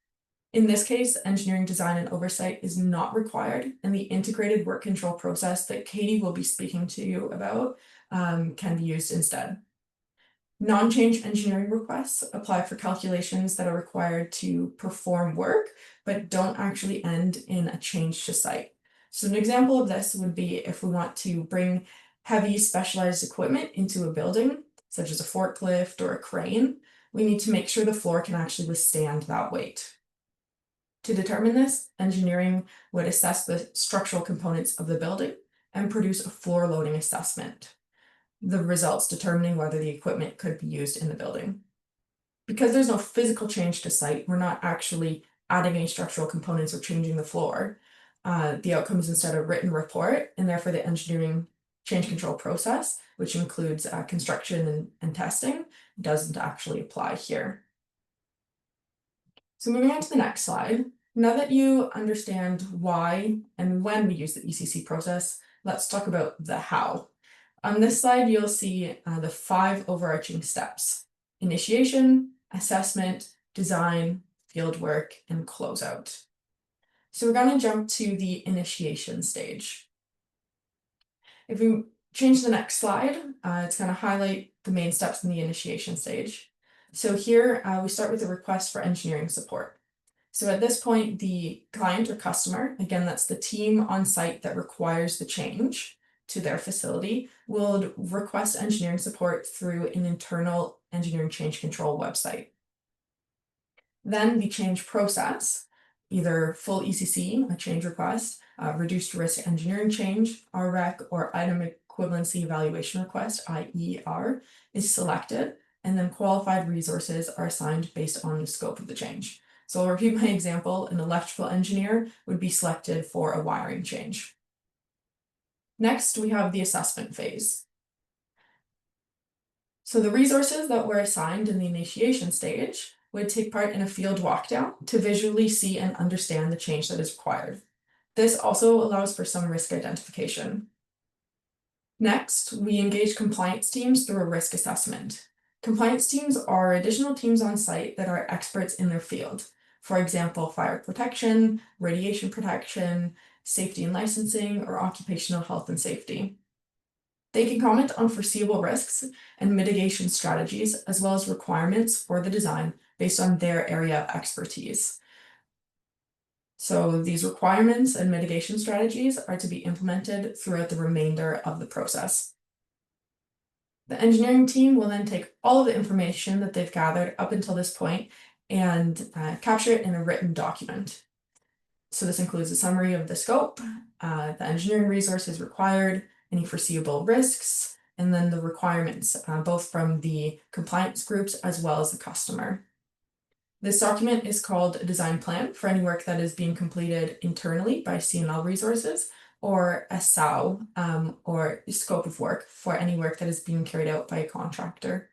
In this case, engineering design and oversight is not required, and the integrated work control process that Katie will be speaking to you about can be used instead. Non-change engineering requests apply for calculations that are required to perform work, but don't actually end in a change to site. So an example of this would be if we want to bring heavy specialized equipment into a building, such as a forklift or a crane, we need to make sure the floor can actually withstand that weight. To determine this, engineering would assess the structural components of the building and produce a floor loading assessment, the results determining whether the equipment could be used in the building. Because there's no physical change to site, we're not actually adding any structural components or changing the floor. The outcome is instead a written report, and therefore the engineering change control process, which includes construction and testing, doesn't actually apply here. So moving on to the next slide, now that you understand why and when we use the ECC process, let's talk about the how. On this slide, you'll see the 5 overarching steps: initiation, assessment, design, fieldwork, and closeout. So we're going to jump to the initiation stage. If we change to the next slide, it's going to highlight the main steps in the initiation stage. So here we start with the request for engineering support. So at this point, the client or customer, again, that's the team on site that requires the change to their facility, will request engineering support through an internal engineering change control website. Then the change process, either full ECC, a change request, reduced risk engineering change, RREC, or item equivalency evaluation request, IER, is selected, and then qualified resources are assigned based on the scope of the change. So I'll repeat my example: an electrical engineer would be selected for a wiring change. Next, we have the assessment phase. So the resources that were assigned in the initiation stage would take part in a field walkdown to visually see and understand the change that is required. This also allows for some risk identification. Next, we engage compliance teams through a risk assessment. Compliance teams are additional teams on site that are experts in their field. For example, fire protection, radiation protection, safety and licensing, or occupational health and safety. They can comment on foreseeable risks and mitigation strategies, as well as requirements for the design based on their area of expertise. So these requirements and mitigation strategies are to be implemented throughout the remainder of the process. The engineering team will then take all of the information that they've gathered up until this point and capture it in a written document. So this includes a summary of the scope, the engineering resources required, any foreseeable risks, and then the requirements, both from the compliance groups as well as the customer. This document is called a design plan for any work that is being completed internally by C&L resources, or a SOW, or scope of work for any work that is being carried out by a contractor.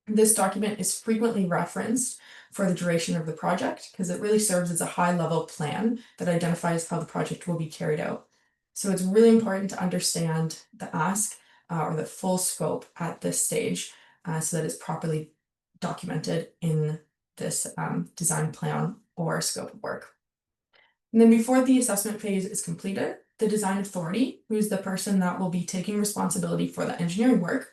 This document is frequently referenced for the duration of the project because it really serves as a high-level plan that identifies how the project will be carried out. So it's really important to understand the ask or the full scope at this stage so that it's properly documented in this design plan or scope of work. And then before the assessment phase is completed, the design authority, who's the person that will be taking responsibility for the engineering work,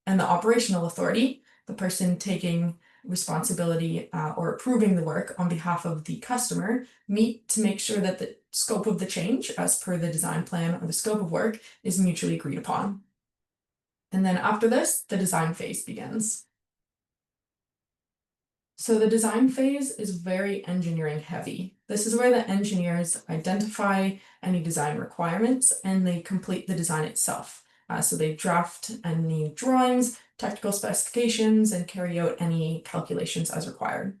and the operational authority, the person taking responsibility or approving the work on behalf of the customer, meet to make sure that the scope of the change, as per the design plan or the scope of work, is mutually agreed upon. And then after this, the design phase begins. So the design phase is very engineering heavy. This is where the engineers identify any design requirements and they complete the design itself. So they draft any drawings, technical specifications, and carry out any calculations as required.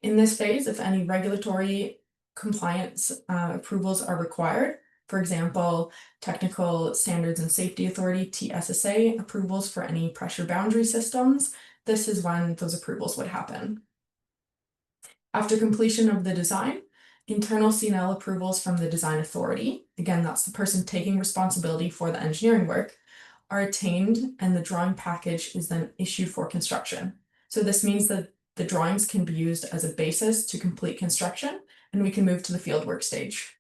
In this phase, if any regulatory compliance approvals are required. For example, Technical Standards and Safety Authority, TSSA, approvals for any pressure boundary systems. This is when those approvals would happen. After completion of the design, internal C&L approvals from the design authority, again, that's the person taking responsibility for the engineering work, are attained, and the drawing package is then issued for construction. So this means that the drawings can be used as a basis to complete construction, and we can move to the fieldwork stage.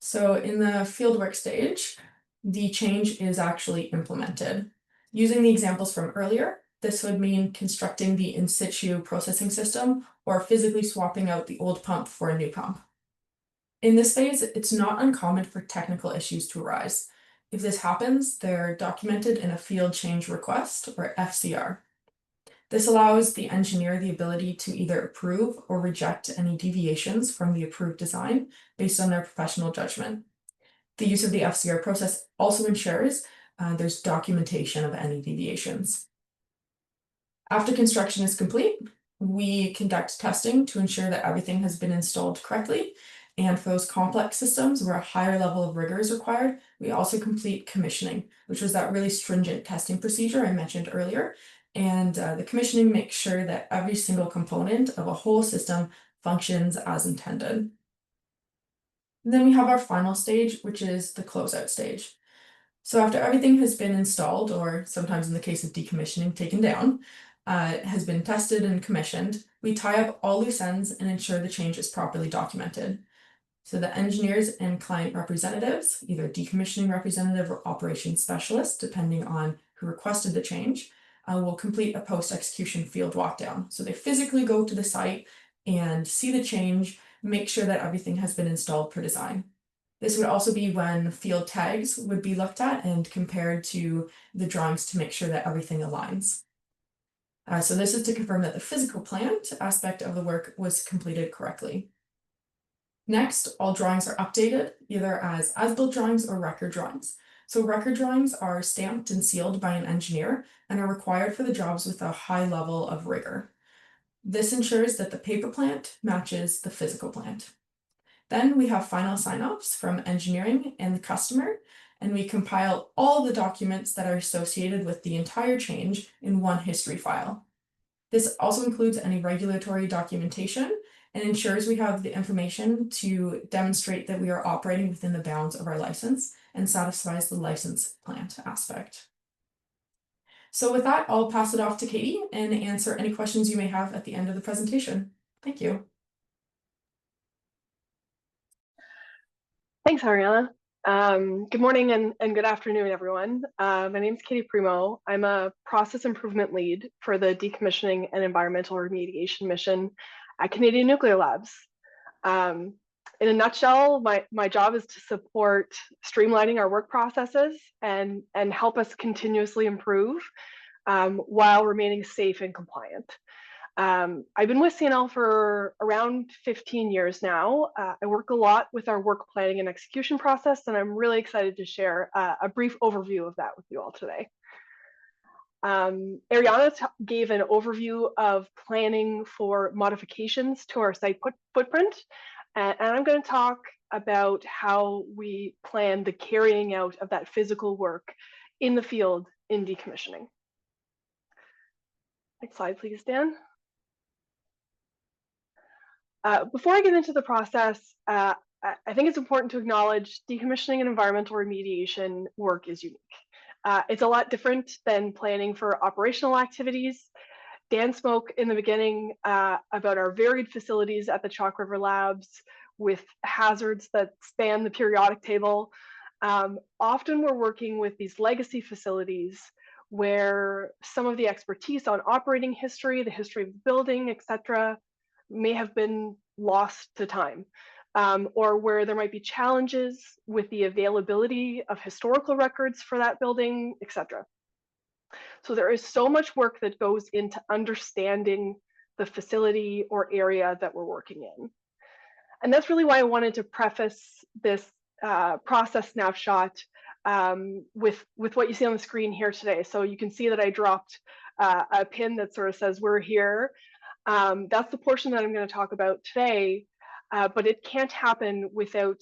So in the fieldwork stage, the change is actually implemented. Using the examples from earlier, this would mean constructing the in situ processing system or physically swapping out the old pump for a new pump. In this phase, it's not uncommon for technical issues to arise. If this happens, they're documented in a field change request or FCR. This allows the engineer the ability to either approve or reject any deviations from the approved design based on their professional judgment. The use of the FCR process also ensures there's documentation of any deviations. After construction is complete, we conduct testing to ensure that everything has been installed correctly. And for those complex systems where a higher level of rigor is required, we also complete commissioning, which was that really stringent testing procedure I mentioned earlier. And the commissioning makes sure that every single component of a whole system functions as intended. And then we have our final stage, which is the closeout stage. So after everything has been installed, or sometimes in the case of decommissioning, taken down, has been tested and commissioned, we tie up all loose ends and ensure the change is properly documented. So the engineers and client representatives, either decommissioning representative or operations specialist, depending on who requested the change, will complete a post-execution field walkdown. So they physically go to the site and see the change, make sure that everything has been installed per design. This would also be when field tags would be looked at and compared to the drawings to make sure that everything aligns. So this is to confirm that the physical plant aspect of the work was completed correctly. Next, all drawings are updated, either as as-built drawings or record drawings. So record drawings are stamped and sealed by an engineer and are required for the jobs with a high level of rigor. This ensures that the paper plant matches the physical plant. Then we have final sign-offs from engineering and the customer, and we compile all the documents that are associated with the entire change in one history file. This also includes any regulatory documentation and ensures we have the information to demonstrate that we are operating within the bounds of our license and satisfies the license plant aspect. So with that, I'll pass it off to Katie and answer any questions you may have at the end of the presentation. Thank you. Thanks, Ariana. Good morning and good afternoon, everyone. My name is Katie Primo. I'm a process improvement lead for the Decommissioning and Environmental Remediation Mission at Canadian Nuclear Labs. In a nutshell, my job is to support streamlining our work processes and help us continuously improve while remaining safe and compliant. I've been with C&L for around 15 years now. I work a lot with our work planning and execution process, and I'm really excited to share a brief overview of that with you all today. Ariana gave an overview of planning for modifications to our site footprint, and I'm going to talk about how we plan the carrying out of that physical work in the field in decommissioning. Next slide, please, Dan. Before I get into the process, I think it's important to acknowledge decommissioning and environmental remediation work is unique. It's a lot different than planning for operational activities. Dan spoke in the beginning about our varied facilities at the Chalk River Labs with hazards that span the periodic table. Often we're working with these legacy facilities where some of the expertise on operating history, the history of the building, etc., may have been lost to time, or where there might be challenges with the availability of historical records for that building, etc. So there is so much work that goes into understanding the facility or area that we're working in. And that's really why I wanted to preface this process snapshot with what you see on the screen here today. So you can see that I dropped a pin that sort of says we're here. That's the portion that I'm going to talk about today, but it can't happen without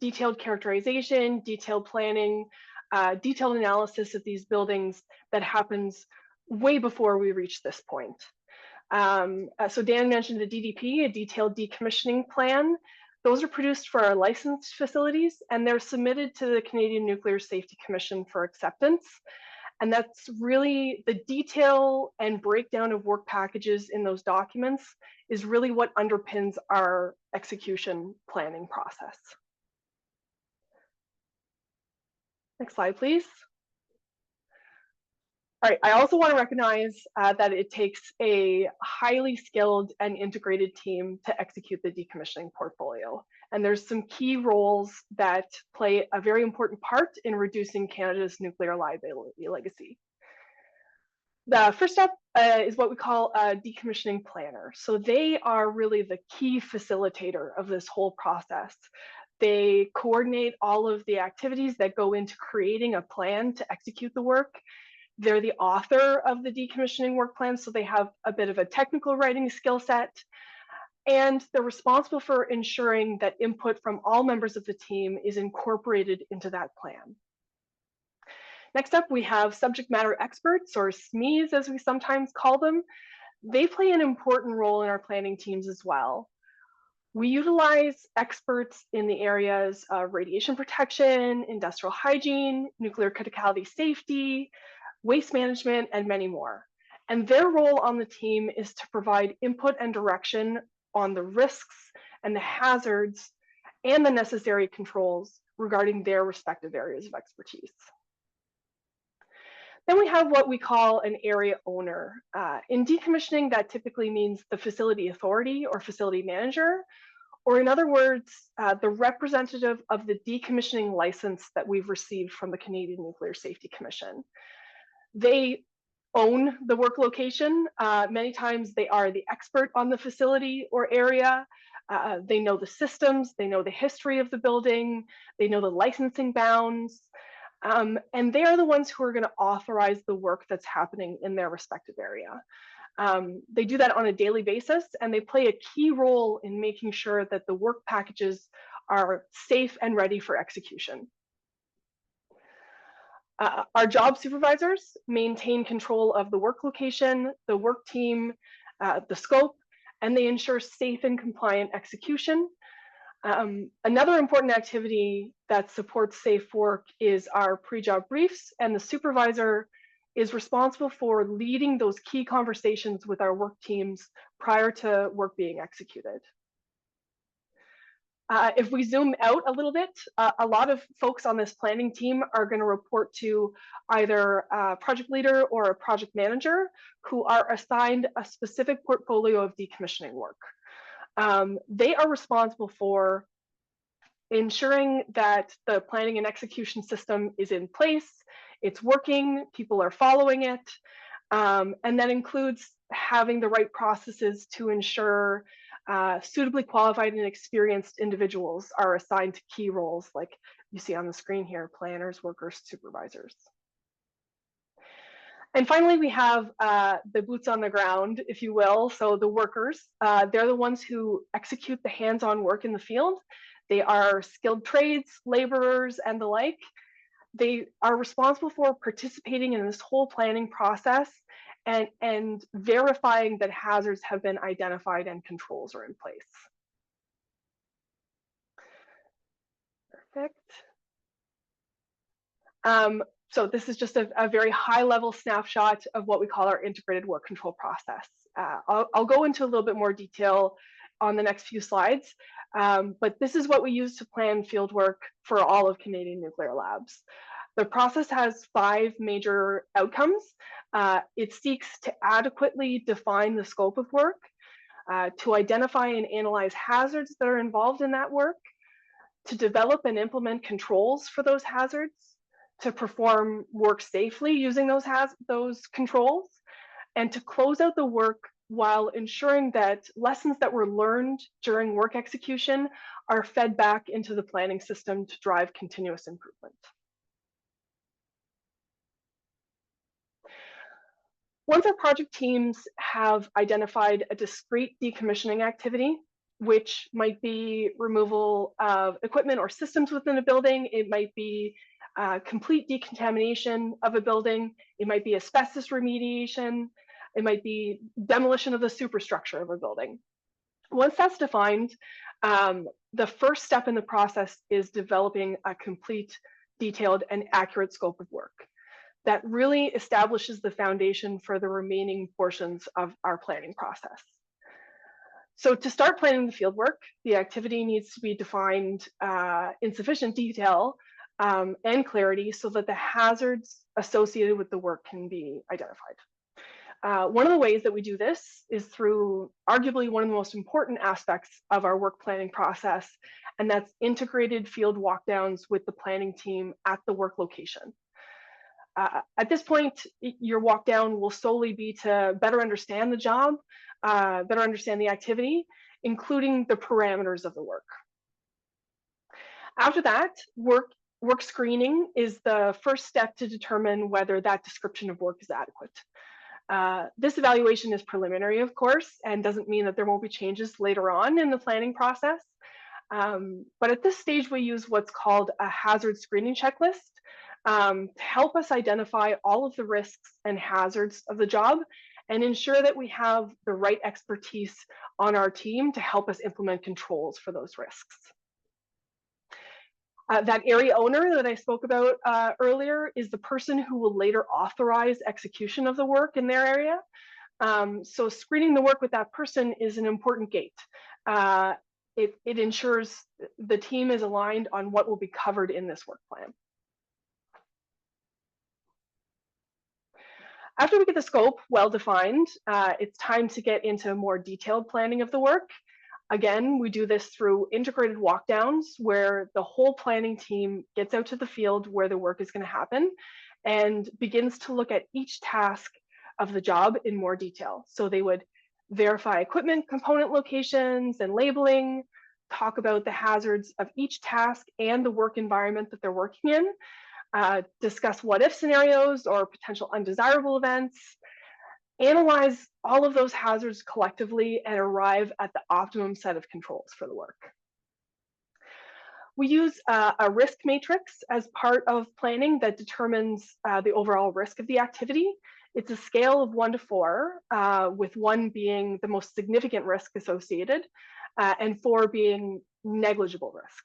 detailed characterization, detailed planning, detailed analysis of these buildings that happens way before we reach this point. So Dan mentioned a DDP, a detailed decommissioning plan. Those are produced for our licensed facilities, and they're submitted to the Canadian Nuclear Safety Commission for acceptance. And that's really the detail and breakdown of work packages in those documents is really what underpins our execution planning process. Next slide, please. All right, I also want to recognize that it takes a highly skilled and integrated team to execute the decommissioning portfolio. And there's some key roles that play a very important part in reducing Canada's nuclear liability legacy. The first step is what we call a decommissioning planner. So they are really the key facilitator of this whole process. They coordinate all of the activities that go into creating a plan to execute the work. They're the author of the decommissioning work plan, so they have a bit of a technical writing skill set. And they're responsible for ensuring that input from all members of the team is incorporated into that plan. Next up, we have subject matter experts, or SMEs as we sometimes call them. They play an important role in our planning teams as well. We utilize experts in the areas of radiation protection, industrial hygiene, nuclear criticality safety, waste management, and many more. And their role on the team is to provide input and direction on the risks and the hazards and the necessary controls regarding their respective areas of expertise. Then we have what we call an area owner. In decommissioning, that typically means the facility authority or facility manager, or in other words, the representative of the decommissioning license that we've received from the Canadian Nuclear Safety Commission. They own the work location. Many times they are the expert on the facility or area. They know the systems, they know the history of the building, they know the licensing bounds, and they are the ones who are going to authorize the work that's happening in their respective area. They do that on a daily basis, and they play a key role in making sure that the work packages are safe and ready for execution. Our job supervisors maintain control of the work location, the work team, the scope, and they ensure safe and compliant execution. Another important activity that supports safe work is our pre-job briefs, and the supervisor is responsible for leading those key conversations with our work teams prior to work being executed. If we zoom out a little bit, a lot of folks on this planning team are going to report to either a project leader or a project manager who are assigned a specific portfolio of decommissioning work. They are responsible for ensuring that the planning and execution system is in place, it's working, people are following it, and that includes having the right processes to ensure suitably qualified and experienced individuals are assigned to key roles like you see on the screen here, planners, workers, supervisors. And finally, we have the boots on the ground, if you will. So the workers, they're the ones who execute the hands-on work in the field. They are skilled trades, laborers, and the like. They are responsible for participating in this whole planning process and verifying that hazards have been identified and controls are in place. Perfect. So this is just a very high level snapshot of what we call our integrated work control process. I'll go into a little bit more detail on the next few slides, but this is what we use to plan field work for all of Canadian nuclear labs. The process has 5 major outcomes. It seeks to adequately define the scope of work, to identify and analyze hazards that are involved in that work, to develop and implement controls for those hazards, to perform work safely using those controls, and to close out the work while ensuring that lessons that were learned during work execution are fed back into the planning system to drive continuous improvement. Once our project teams have identified a discrete decommissioning activity, which might be removal of equipment or systems within a building, it might be complete decontamination of a building, it might be asbestos remediation, it might be demolition of the superstructure of a building. Once that's defined, the first step in the process is developing a complete, detailed, and accurate scope of work that really establishes the foundation for the remaining portions of our planning process. So to start planning the fieldwork, the activity needs to be defined in sufficient detail and clarity so that the hazards associated with the work can be identified. One of the ways that we do this is through arguably one of the most important aspects of our work planning process, and that's integrated field walkdowns with the planning team at the work location. At this point, your walk down will solely be to better understand the job, better understand the activity, including the parameters of the work. After that, work screening is the first step to determine whether that description of work is adequate. This evaluation is preliminary, of course, and doesn't mean that there won't be changes later on in the planning process. But at this stage, we use what's called a hazard screening checklist to help us identify all of the risks and hazards of the job and ensure that we have the right expertise on our team to help us implement controls for those risks. That area owner that I spoke about earlier is the person who will later authorize execution of the work in their area. So screening the work with that person is an important gate. It ensures the team is aligned on what will be covered in this work plan. After we get the scope well defined, it's time to get into more detailed planning of the work. Again, we do this through integrated walkdowns where the whole planning team gets out to the field where the work is going to happen and begins to look at each task of the job in more detail. So they would verify equipment component locations and labeling, talk about the hazards of each task and the work environment that they're working in, discuss what-if scenarios or potential undesirable events, analyze all of those hazards collectively and arrive at the optimum set of controls for the work. We use a risk matrix as part of planning that determines the overall risk of the activity. It's a scale of 1 to 4, with 1 being the most significant risk associated and 4 being negligible risk.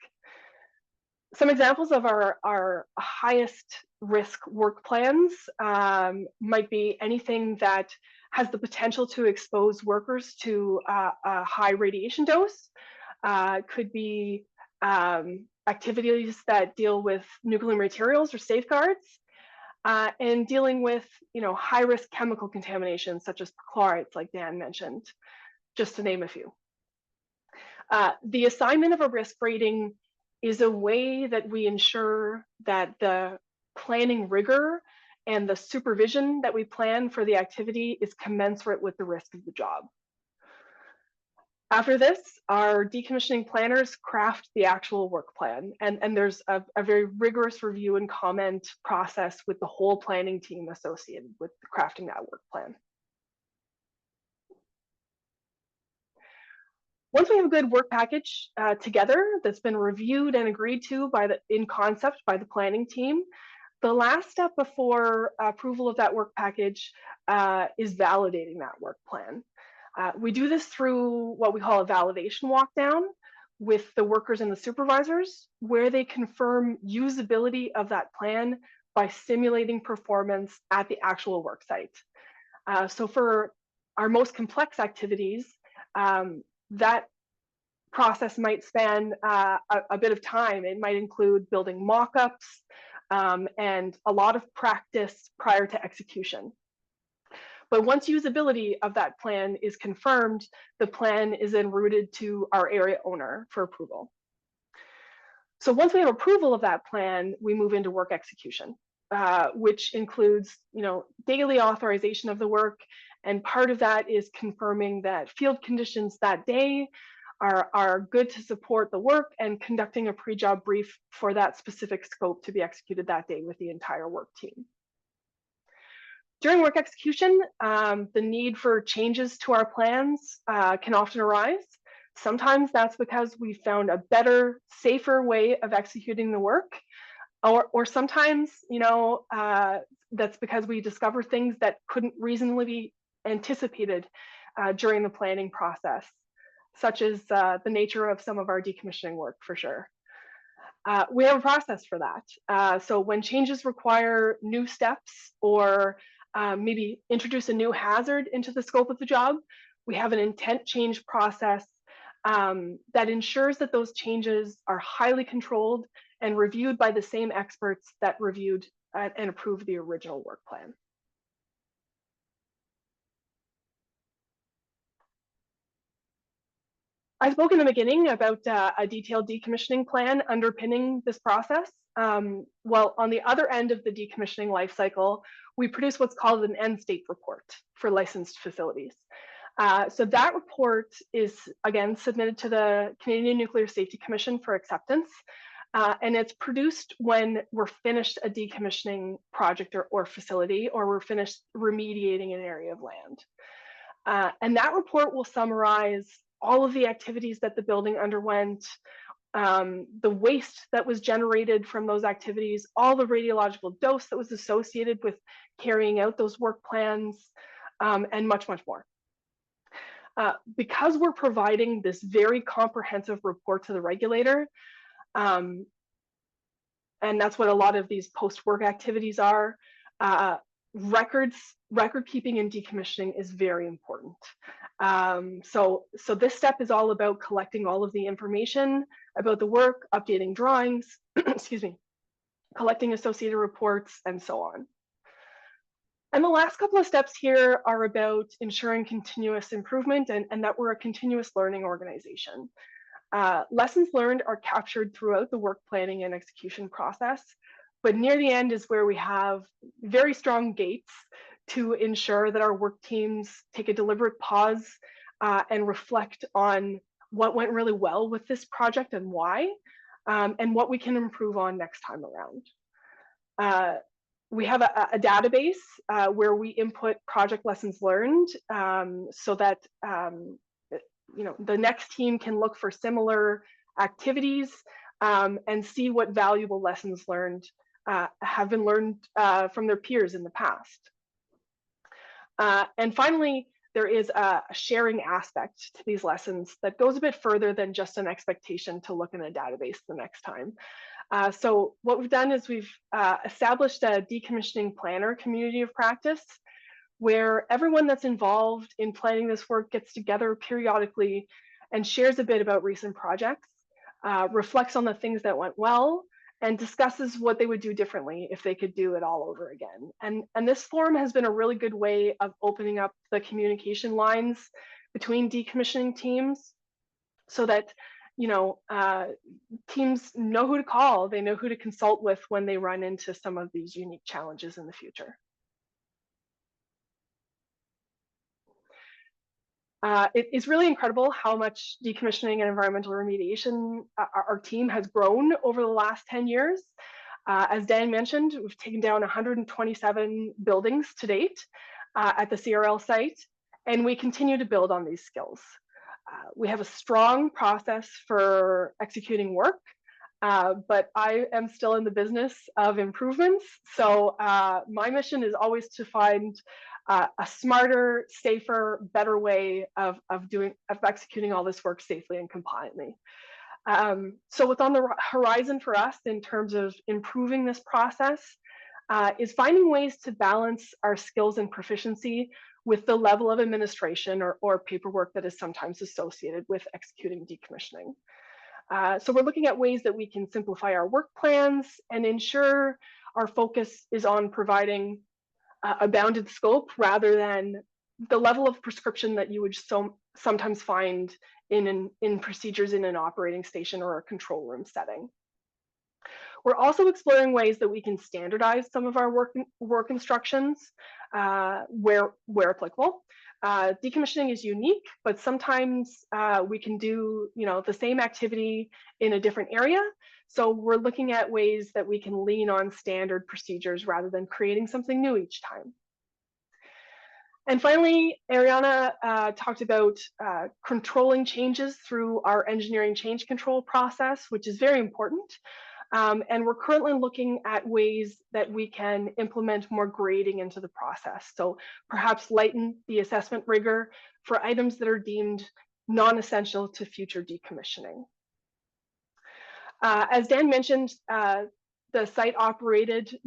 Some examples of our highest risk work plans might be anything that has the potential to expose workers to a high radiation dose. Could be activities that deal with nuclear materials or safeguards, and dealing with high-risk chemical contamination such as perchlorates, like Dan mentioned, just to name a few. The assignment of a risk rating is a way that we ensure that the planning rigor and the supervision that we plan for the activity is commensurate with the risk of the job. After this, our decommissioning planners craft the actual work plan, and there's a very rigorous review and comment process with the whole planning team associated with crafting that work plan. Once we have a good work package together that's been reviewed and agreed to in concept by the planning team, the last step before approval of that work package is validating that work plan. We do this through what we call a validation walkdown with the workers and the supervisors, where they confirm usability of that plan by simulating performance at the actual work site. So for our most complex activities, that process might span a bit of time. It might include building mock-ups and a lot of practice prior to execution. But once usability of that plan is confirmed, the plan is then routed to our area owner for approval. So once we have approval of that plan, we move into work execution, which includes daily authorization of the work. And part of that is confirming that field conditions that day are good to support the work and conducting a pre-job brief for that specific scope to be executed that day with the entire work team. During work execution, the need for changes to our plans can often arise. Sometimes that's because we found a better, safer way of executing the work, or sometimes, that's because we discover things that couldn't reasonably be anticipated during the planning process, such as the nature of some of our decommissioning work, for sure. We have a process for that. So when changes require new steps or maybe introduce a new hazard into the scope of the job, we have an intent change process that ensures that those changes are highly controlled and reviewed by the same experts that reviewed and approved the original work plan. I spoke in the beginning about a detailed decommissioning plan underpinning this process. Well, on the other end of the decommissioning life cycle, we produce what's called an end state report for licensed facilities. So that report is, again, submitted to the Canadian Nuclear Safety Commission for acceptance. And it's produced when we're finished a decommissioning project or facility, or we're finished remediating an area of land. And that report will summarize all of the activities that the building underwent, the waste that was generated from those activities, all the radiological dose that was associated with carrying out those work plans, and much, much more. Because we're providing this very comprehensive report to the regulator, and that's what a lot of these post-work activities are, record keeping and decommissioning is very important. So this step is all about collecting all of the information about the work, updating drawings, excuse me, collecting associated reports, and so on. And the last couple of steps here are about ensuring continuous improvement and that we're a continuous learning organization. Lessons learned are captured throughout the work planning and execution process, but near the end is where we have very strong gates to ensure that our work teams take a deliberate pause and reflect on what went really well with this project and why, and what we can improve on next time around. We have a database where we input project lessons learned so that the next team can look for similar activities and see what valuable lessons learned have been learned from their peers in the past. And finally, there is a sharing aspect to these lessons that goes a bit further than just an expectation to look in a database the next time. So what we've done is we've established a decommissioning planner community of practice where everyone that's involved in planning this work gets together periodically and shares a bit about recent projects, reflects on the things that went well, and discusses what they would do differently if they could do it all over again. And this forum has been a really good way of opening up the communication lines between decommissioning teams so that teams know who to call, they know who to consult with when they run into some of these unique challenges in the future. It is really incredible how much decommissioning and environmental remediation our team has grown over the last 10 years. As Dan mentioned, we've taken down 127 buildings to date at the CRL site, and we continue to build on these skills. We have a strong process for executing work, but I am still in the business of improvements. So my mission is always to find a smarter, safer, better way of executing all this work safely and compliantly. So what's on the horizon for us in terms of improving this process is finding ways to balance our skills and proficiency with the level of administration or paperwork that is sometimes associated with executing decommissioning. So we're looking at ways that we can simplify our work plans and ensure our focus is on providing a bounded scope rather than the level of prescription that you would sometimes find in procedures in an operating station or a control room setting. We're also exploring ways that we can standardize some of our work instructions where applicable. Decommissioning is unique, but sometimes we can do the same activity in a different area. So we're looking at ways that we can lean on standard procedures rather than creating something new each time. And finally, Ariana talked about controlling changes through our engineering change control process, which is very important. And we're currently looking at ways that we can implement more grading into the process. So perhaps lighten the assessment rigor for items that are deemed non-essential to future decommissioning. As Dan mentioned, the site operated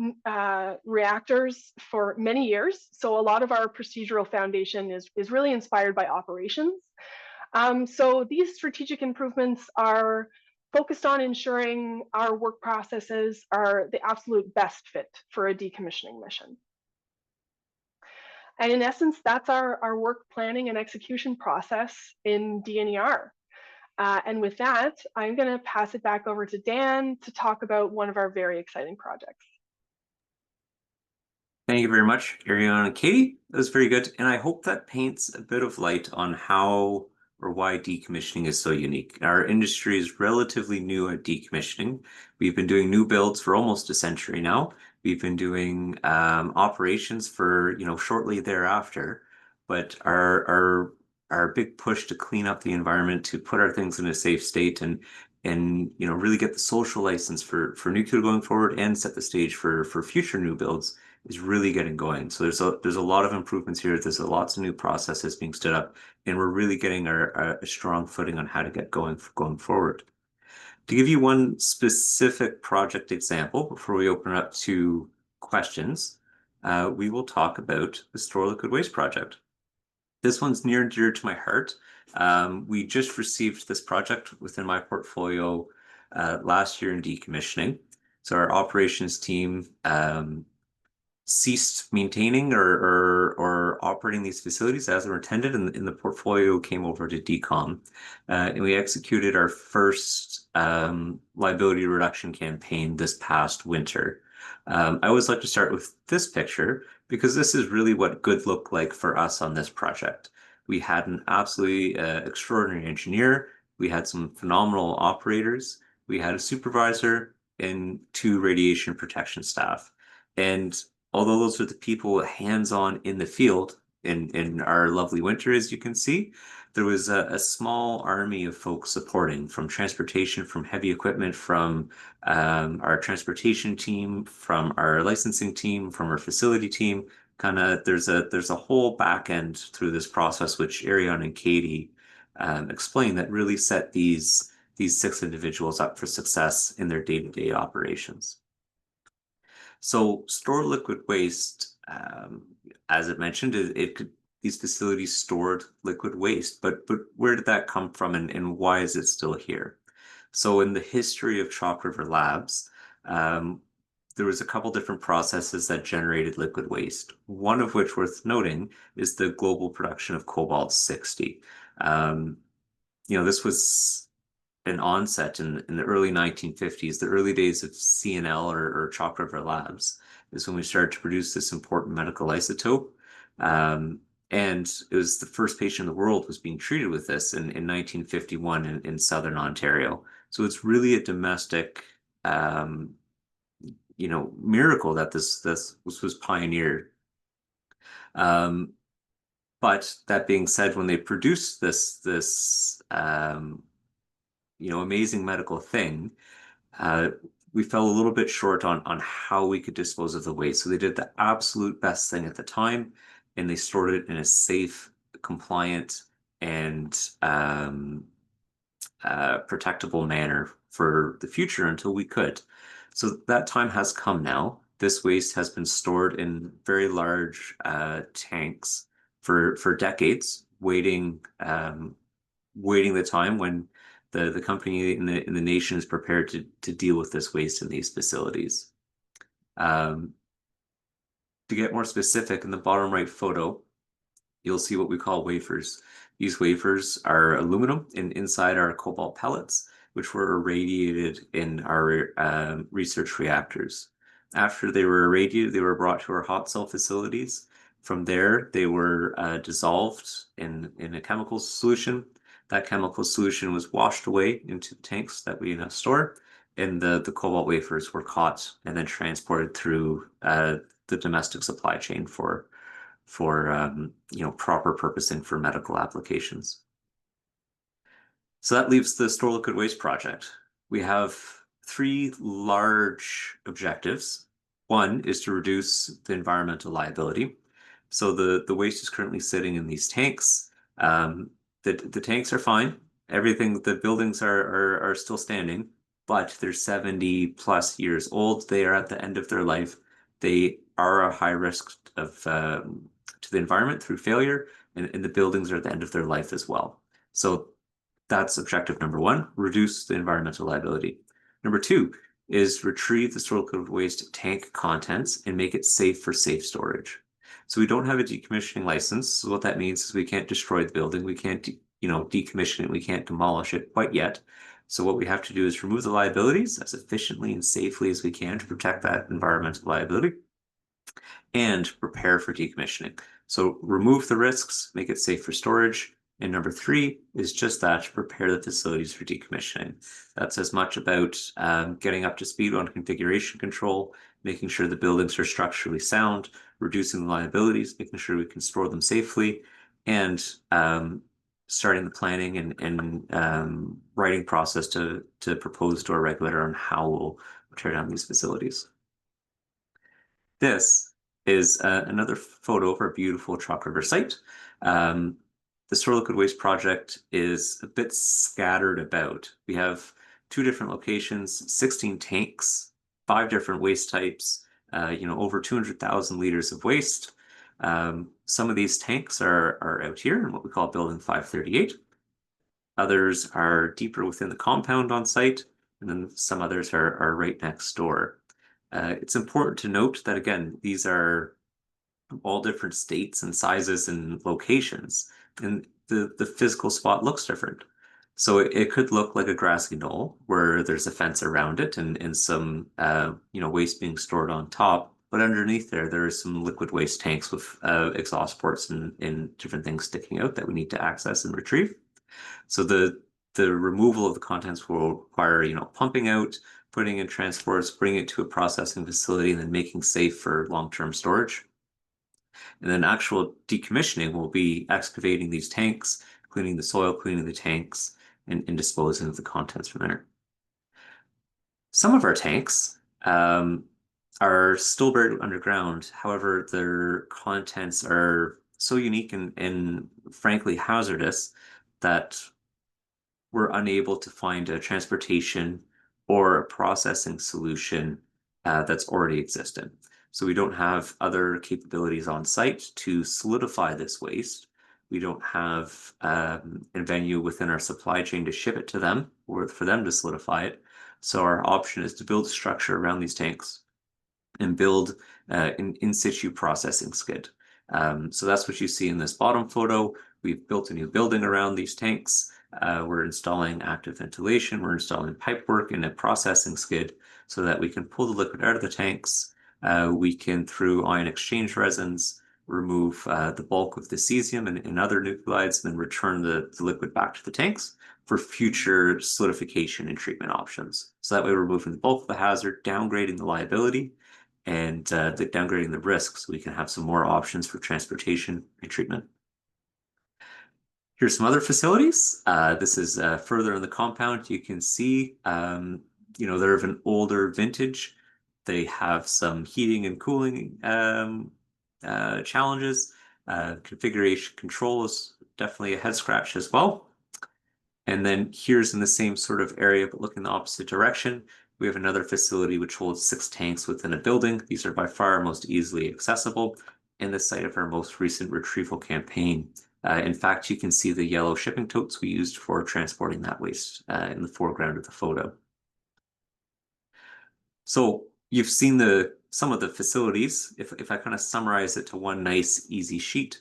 reactors for many years. So a lot of our procedural foundation is really inspired by operations. So these strategic improvements are focused on ensuring our work processes are the absolute best fit for a decommissioning mission. And in essence, that's our work planning and execution process in DNER. And with that, I'm going to pass it back over to Dan to talk about one of our very exciting projects. Thank you very much, Ariana and Katie. That was very good. And I hope that paints a bit of light on how or why decommissioning is so unique. Our industry is relatively new at decommissioning. We've been doing new builds for almost a century now. We've been doing operations for, shortly thereafter. But our big push to clean up the environment, to put our things in a safe state and really get the social license for nuclear going forward and set the stage for future new builds is really getting going. So there's a lot of improvements here. There's lots of new processes being stood up, and we're really getting a strong footing on how to get going forward. To give you one specific project example before we open it up to questions, we will talk about the Store Liquid Waste project. This one's near and dear to my heart. We just received this project within my portfolio last year in decommissioning. So our operations team ceased maintaining or operating these facilities as they were intended, and the portfolio came over to Decom. And we executed our first liability reduction campaign this past winter. I always like to start with this picture because this is really what good looked like for us on this project. We had an absolutely extraordinary engineer. We had some phenomenal operators. We had a supervisor and 2 radiation protection staff. And although those are the people hands-on in the field in our lovely winter, as you can see, there was a small army of folks supporting, from transportation, from heavy equipment, from our transportation team, from our licensing team, from our facility team. There's a whole back end through this process, which Ariana and Katie explained, that really set these 6 individuals up for success in their day-to-day operations. So store liquid waste, as it mentioned, these facilities stored liquid waste, but where did that come from, and why is it still here? So in the history of Chalk River Labs, there was a couple different processes that generated liquid waste. One of which, worth noting, is the global production of cobalt-60. This was an onset in the early 1950s, the early days of CNL or Chalk River Labs, is when we started to produce this important medical isotope. And it was the first patient in the world was being treated with this in 1951 in Southern Ontario. So it's really a domestic, miracle that this was pioneered. But that being said, when they produced this amazing medical thing, we fell a little bit short on how we could dispose of the waste. So they did the absolute best thing at the time, and they stored it in a safe, compliant, and protectable manner for the future until we could. So that time has come now. This waste has been stored in very large tanks for decades, waiting the time when the company in the nation is prepared to deal with this waste in these facilities. To get more specific, in the bottom right photo, you'll see what we call wafers. These wafers are aluminum, and inside are cobalt pellets, which were irradiated in our research reactors. After they were irradiated, they were brought to our hot cell facilities. From there, they were dissolved in a chemical solution. That chemical solution was washed away into the tanks that we now store, and the cobalt wafers were caught and then transported through the domestic supply chain for for proper purposing for medical applications. So that leaves the Store Liquid Waste project. We have 3 large objectives. One is to reduce the environmental liability. So the waste is currently sitting in these tanks. The tanks are fine. Everything, the buildings are still standing, but they're 70+ years old. They are at the end of their life. They are a high risk of to the environment through failure, and the buildings are at the end of their life as well. So that's objective number 1, reduce the environmental liability. Number 2 is retrieve the Store Liquid Waste tank contents and make it safe for safe storage. So we don't have a decommissioning license. So what that means is we can't destroy the building. We can't, decommission it. We can't demolish it quite yet. So what we have to do is remove the liabilities as efficiently and safely as we can to protect that environmental liability and prepare for decommissioning. So remove the risks, make it safe for storage. And number 3 is just that, to prepare the facilities for decommissioning. That's as much about getting up to speed on configuration control, making sure the buildings are structurally sound, reducing the liabilities, making sure we can store them safely, and starting the planning and writing process to propose to our regulator on how we'll tear down these facilities. This is another photo of our beautiful Chalk River site. The Store Liquid Waste project is a bit scattered about. We have 2 different locations, 16 tanks, 5 different waste types, over 200,000 liters of waste. Some of these tanks are out here in what we call Building 538. Others are deeper within the compound on site, and then some others are right next door. It's important to note that, again, these are all different states and sizes and locations, and the physical spot looks different. So it could look like a grassy knoll where there's a fence around it and some waste being stored on top, but underneath there are some liquid waste tanks with exhaust ports and different things sticking out that we need to access and retrieve. So the removal of the contents will require pumping out, putting in transports, bringing it to a processing facility, and then making safe for long-term storage. And then actual decommissioning will be excavating these tanks, cleaning the soil, cleaning the tanks, and disposing of the contents from there. Some of our tanks are still buried underground. However, their contents are so unique and frankly hazardous that we're unable to find a transportation or a processing solution that's already existed. So we don't have other capabilities on site to solidify this waste. We don't have a venue within our supply chain to ship it to them or for them to solidify it. So our option is to build a structure around these tanks and build an in situ processing skid. So that's what you see in this bottom photo. We've built a new building around these tanks. We're installing active ventilation. We're installing pipework and a processing skid so that we can pull the liquid out of the tanks. We can, through ion exchange resins, remove the bulk of the cesium and other nuclides, and then return the liquid back to the tanks for future solidification and treatment options. So that way we're removing the bulk of the hazard, downgrading the liability, and downgrading the risk so we can have some more options for transportation and treatment. Here's some other facilities. This is further in the compound. You can see, they're of an older vintage. They have some heating and cooling challenges. Configuration control is definitely a head scratch as well. And then here's in the same sort of area, but looking the opposite direction, we have another facility which holds 6 tanks within a building. These are by far most easily accessible and the site of our most recent retrieval campaign. In fact, you can see the yellow shipping totes we used for transporting that waste in the foreground of the photo. So you've seen some of the facilities. If I kind of summarize it to one nice, easy sheet,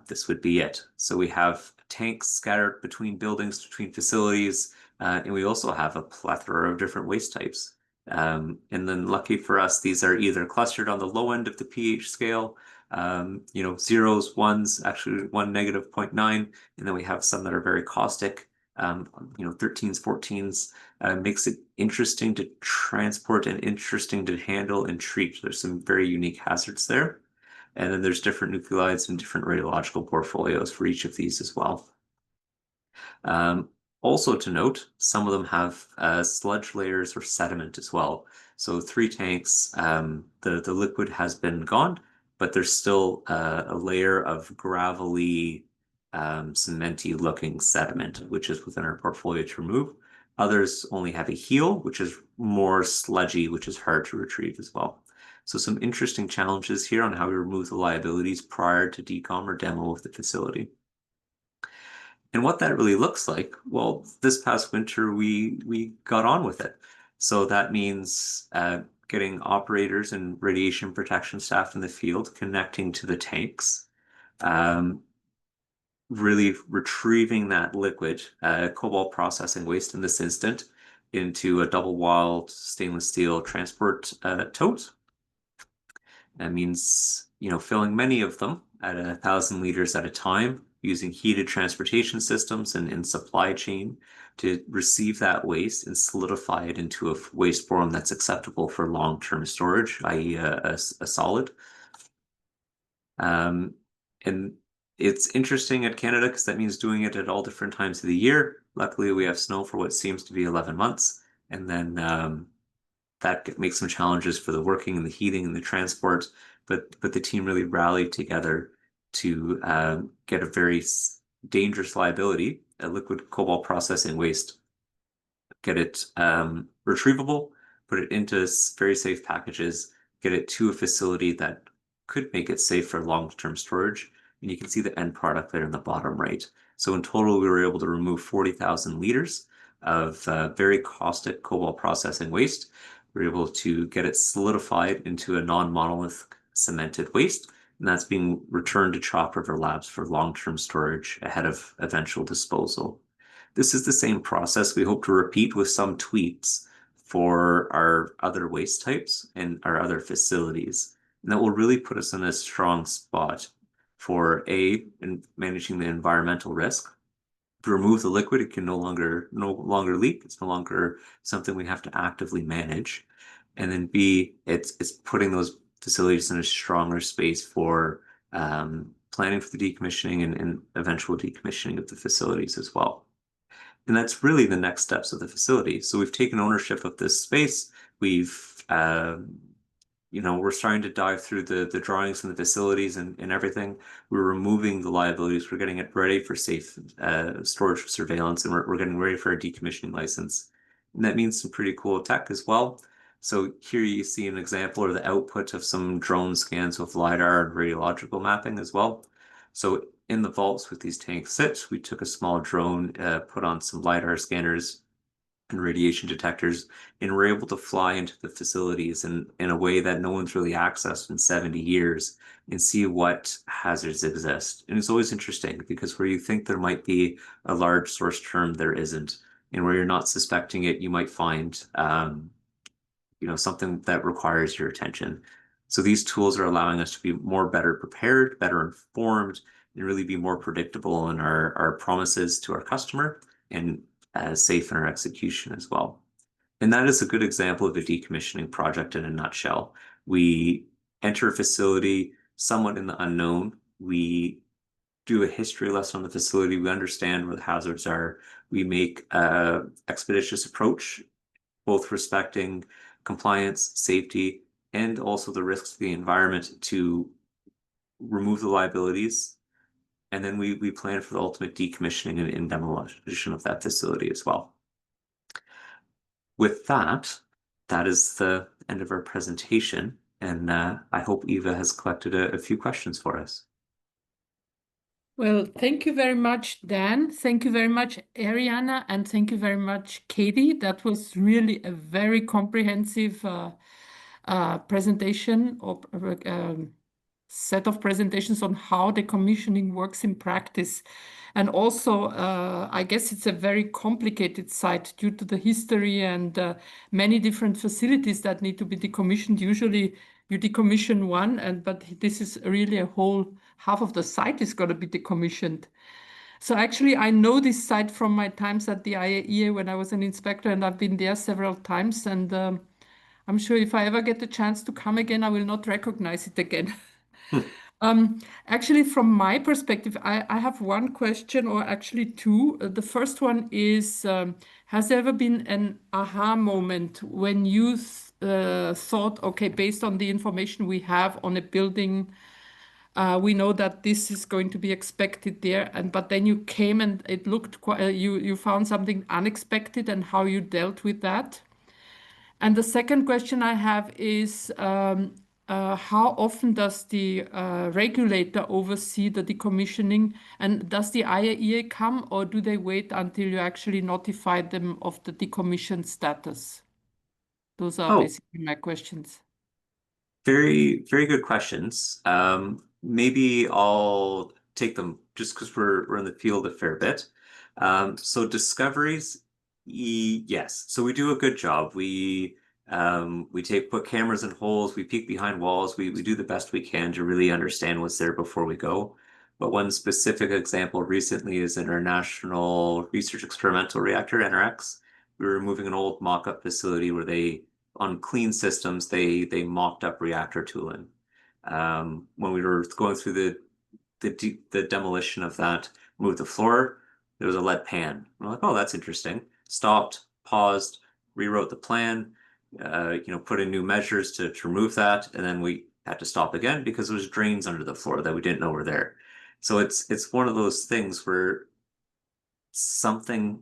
this would be it. So we have tanks scattered between buildings, between facilities, and we also have a plethora of different waste types. And then lucky for us, these are either clustered on the low end of the pH scale, zeros, ones, actually one -0.9, and then we have some that are very caustic, 13s, 14s, makes it interesting to transport and interesting to handle and treat. There's some very unique hazards there. And then there's different nuclides and different radiological portfolios for each of these as well. Also to note, some of them have sludge layers or sediment as well. So 3 tanks, the liquid has been gone, but there's still a layer of gravelly, cementy looking sediment, which is within our portfolio to remove. Others only have a heel, which is more sludgy, which is hard to retrieve as well. So some interesting challenges here on how we remove the liabilities prior to decom or demo of the facility. And what that really looks like, well, this past winter we got on with it. So that means getting operators and radiation protection staff in the field connecting to the tanks, really retrieving that liquid cobalt processing waste in this instant into a double-walled stainless steel transport tote. That means, filling many of them at 1,000 liters at a time, using heated transportation systems and supply chain to receive that waste and solidify it into a waste form that's acceptable for long-term storage, i.e. a solid. And it's interesting at Canada because that means doing it at all different times of the year. Luckily, we have snow for what seems to be 11 months. And then that makes some challenges for the working and the heating and the transport. But the team really rallied together to get a very dangerous liability, a liquid cobalt processing waste, get it retrievable, put it into very safe packages, get it to a facility that could make it safe for long-term storage. And you can see the end product there in the bottom right. So in total, we were able to remove 40,000 liters of very caustic cobalt processing waste. We were able to get it solidified into a non-monolithic cemented waste, and that's being returned to Chalk River Labs for long-term storage ahead of eventual disposal. This is the same process we hope to repeat with some tweaks for our other waste types and our other facilities. And that will really put us in a strong spot for in managing the environmental risk. To remove the liquid, it can no longer leak. It's no longer something we have to actively manage. And then B, it's putting those facilities in a stronger space for planning for the decommissioning and eventual decommissioning of the facilities as well. And that's really the next steps of the facility. So we've taken ownership of this space. We've we're starting to dive through the drawings and the facilities and everything. We're removing the liabilities. We're getting it ready for safe storage for surveillance, and we're getting ready for a decommissioning license. And that means some pretty cool tech as well. So here you see an example or the output of some drone scans with LiDAR and radiological mapping as well. So in the vaults with these tanks sit, we took a small drone, put on some LiDAR scanners and radiation detectors, and we're able to fly into the facilities in a way that no one's really accessed in 70 years and see what hazards exist. And it's always interesting because where you think there might be a large source term, there isn't. And where you're not suspecting it, you might find something that requires your attention. So these tools are allowing us to be better prepared, better informed, and really be more predictable in our promises to our customer and safe in our execution as well. And that is a good example of a decommissioning project in a nutshell. We enter a facility somewhat in the unknown. We do a history lesson on the facility. We understand where the hazards are. We make an expeditious approach, both respecting compliance, safety, and also the risks to the environment to remove the liabilities. And then we plan for the ultimate decommissioning and demolition of that facility as well. With that is the end of our presentation. And I hope Eva has collected a few questions for us. Well, thank you very much, Dan. Thank you very much, Ariana, and thank you very much, Katie. That was really a very comprehensive presentation or set of presentations on how decommissioning works in practice. And also, I guess it's a very complicated site due to the history and many different facilities that need to be decommissioned. Usually you decommission one, but this is really a whole half of the site is going to be decommissioned. So actually, I know this site from my times at the IAEA when I was an inspector, and I've been there several times. And I'm sure if I ever get the chance to come again, I will not recognize it again. Actually, from my perspective, I have one question, or actually two. The first one is, has there ever been an aha moment when you thought, okay, based on the information we have on a building, we know that this is going to be expected there, but then you came and it looked quite, you found something unexpected, and how you dealt with that? And the second question I have is, how often does the regulator oversee the decommissioning? And does the IAEA come, or do they wait until you actually notify them of the decommissioned status? Those are Oh, basically my questions. very, very good questions. Maybe I'll take them just because we're in the field a fair bit. So discoveries, yes. So we do a good job. We put cameras in holes, we peek behind walls, we do the best we can to really understand what's there before we go. But one specific example recently is in our National Research Experimental Reactor, NRX. We were moving an old mock-up facility where on clean systems, they mocked up reactor tooling. When we were going through the demolition of that, moved the floor, there was a lead pan. We're like, oh, that's interesting. Stopped, paused, rewrote the plan, put in new measures to remove that, and then we had to stop again because there was drains under the floor that we didn't know were there. So it's one of those things where something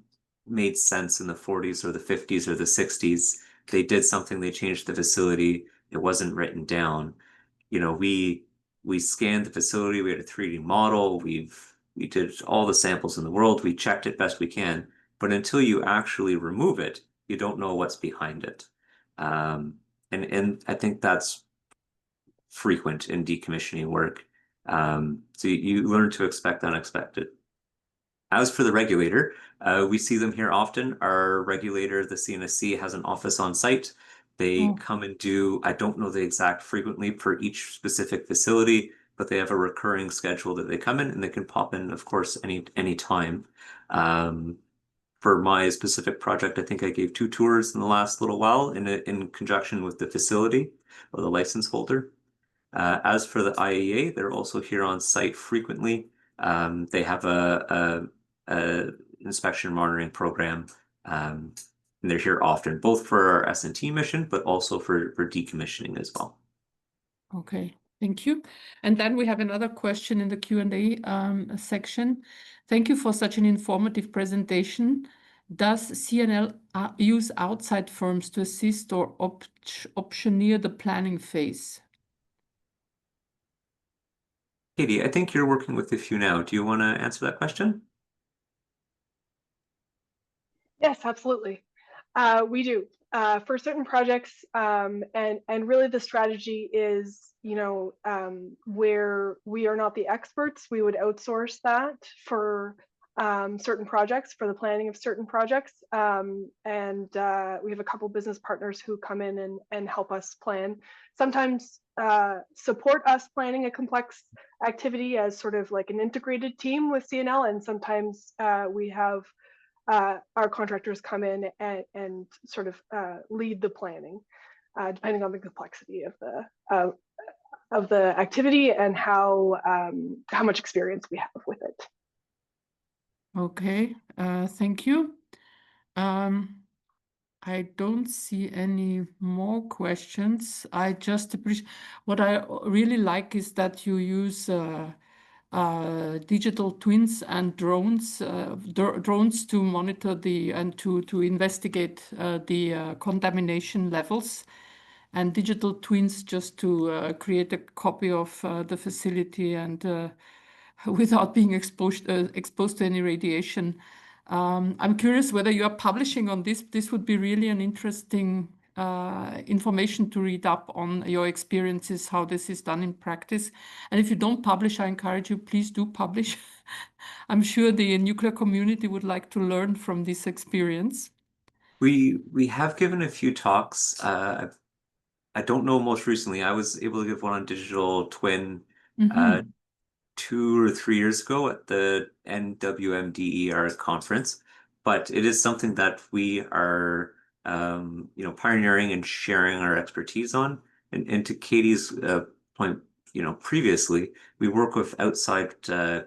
made sense in the 40s or the 50s or the 60s. They did something, they changed the facility, it wasn't written down. We scanned the facility, we had a 3D model, we did all the samples in the world, we checked it best we can, but until you actually remove it, you don't know what's behind it. And I think that's frequent in decommissioning work. So you learn to expect unexpected. As for the regulator, we see them here often. Our regulator, the CNSC, has an office on site. They come and do, I don't know the exact frequently for each specific facility, but they have a recurring schedule that they come in, and they can pop in, of course, any time. For my specific project, I think I gave 2 tours in the last little while in conjunction with the facility or the license holder. As for the IAEA, they're also here on site frequently. They have a inspection monitoring program, and they're here often, both for our S&T mission, but also for decommissioning as well. Okay, thank you. And then we have another question in the Q&A section. Thank you for such an informative presentation. Does CNL use outside firms to assist or optioneer the planning phase? Katie, I think you're working with a few now. Do you want to answer that question? Yes, absolutely. We do. For certain projects, and really the strategy is, where we are not the experts, we would outsource that for certain projects, for the planning of certain projects. And we have a couple business partners who come in and help us plan. Sometimes support us planning a complex activity as sort of like an integrated team with CNL, and sometimes we have our contractors come in and sort of lead the planning, depending on the complexity of the activity and how much experience we have with it. Okay, thank you. I don't see any more questions. I just appreciate, what I really like is that you use digital twins and drones to monitor and to investigate the contamination levels, and digital twins just to create a copy of the facility and without being exposed to any radiation. I'm curious whether you are publishing on this. This would be really an interesting information to read up on your experiences, how this is done in practice. And if you don't publish, I encourage you, please do publish. I'm sure the nuclear community would like to learn from this experience. We have given a few talks. I don't know most recently. I was able to give one on digital twin 2 or 3 years ago at the NWMDER conference, but it is something that we are pioneering and sharing our expertise on. And to Katie's point previously, we work with outside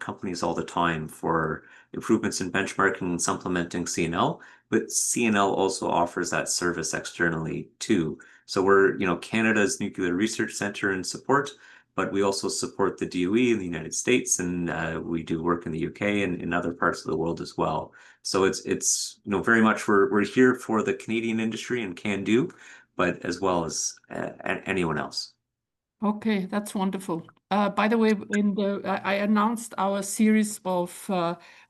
companies all the time for improvements in benchmarking and supplementing CNL, but CNL also offers that service externally too. So we're, Canada's Nuclear Research Center and support, but we also support the DOE in the United States, and we do work in the UK and in other parts of the world as well. So it's very much we're here for the Canadian industry and can do, but as well as anyone else. Okay, that's wonderful. By the way, I announced our series of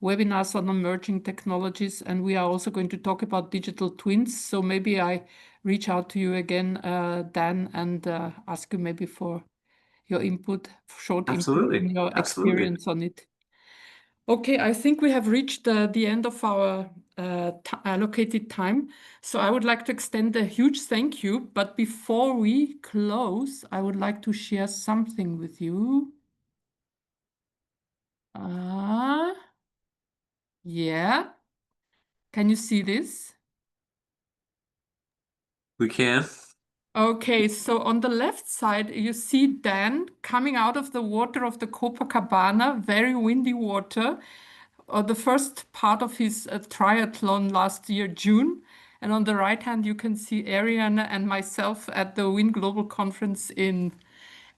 webinars on emerging technologies, and we are also going to talk about digital twins. So maybe I reach out to you again, Dan, and ask you maybe for your input, short input Absolutely. on your Absolutely. experience on it. Okay, I think we have reached the end of our allocated time. So I would like to extend a huge thank you. But before we close, I would like to share something with you. Yeah. Can you see this? We can. Okay, so on the left side, you see Dan coming out of the water of the Copacabana, very windy water, the first part of his triathlon last year, June. And on the right hand, you can see Ariana and myself at the Win Global Conference in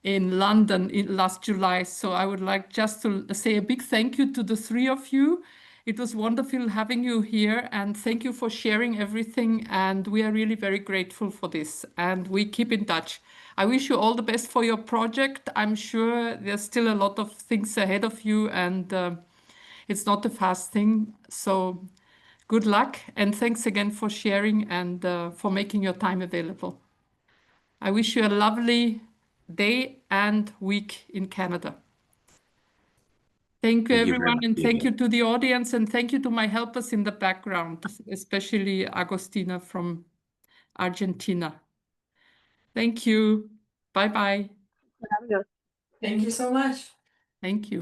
London last July. So I would like just to say a big thank you to the three of you. It was wonderful having you here, and thank you for sharing everything. And we are really very grateful for this, and we keep in touch. I wish you all the best for your project. I'm sure there's still a lot of things ahead of you, and it's not a fast thing. So good luck, and thanks again for sharing and for making your time available. I wish you a lovely day and week in Canada. Thank you, Thank you very everyone, much, and thank Eva. you to the audience, and thank you to my helpers in the background, especially Agostina from Argentina. Thank you. Bye-bye. For having us. Thank you so much. Thank you.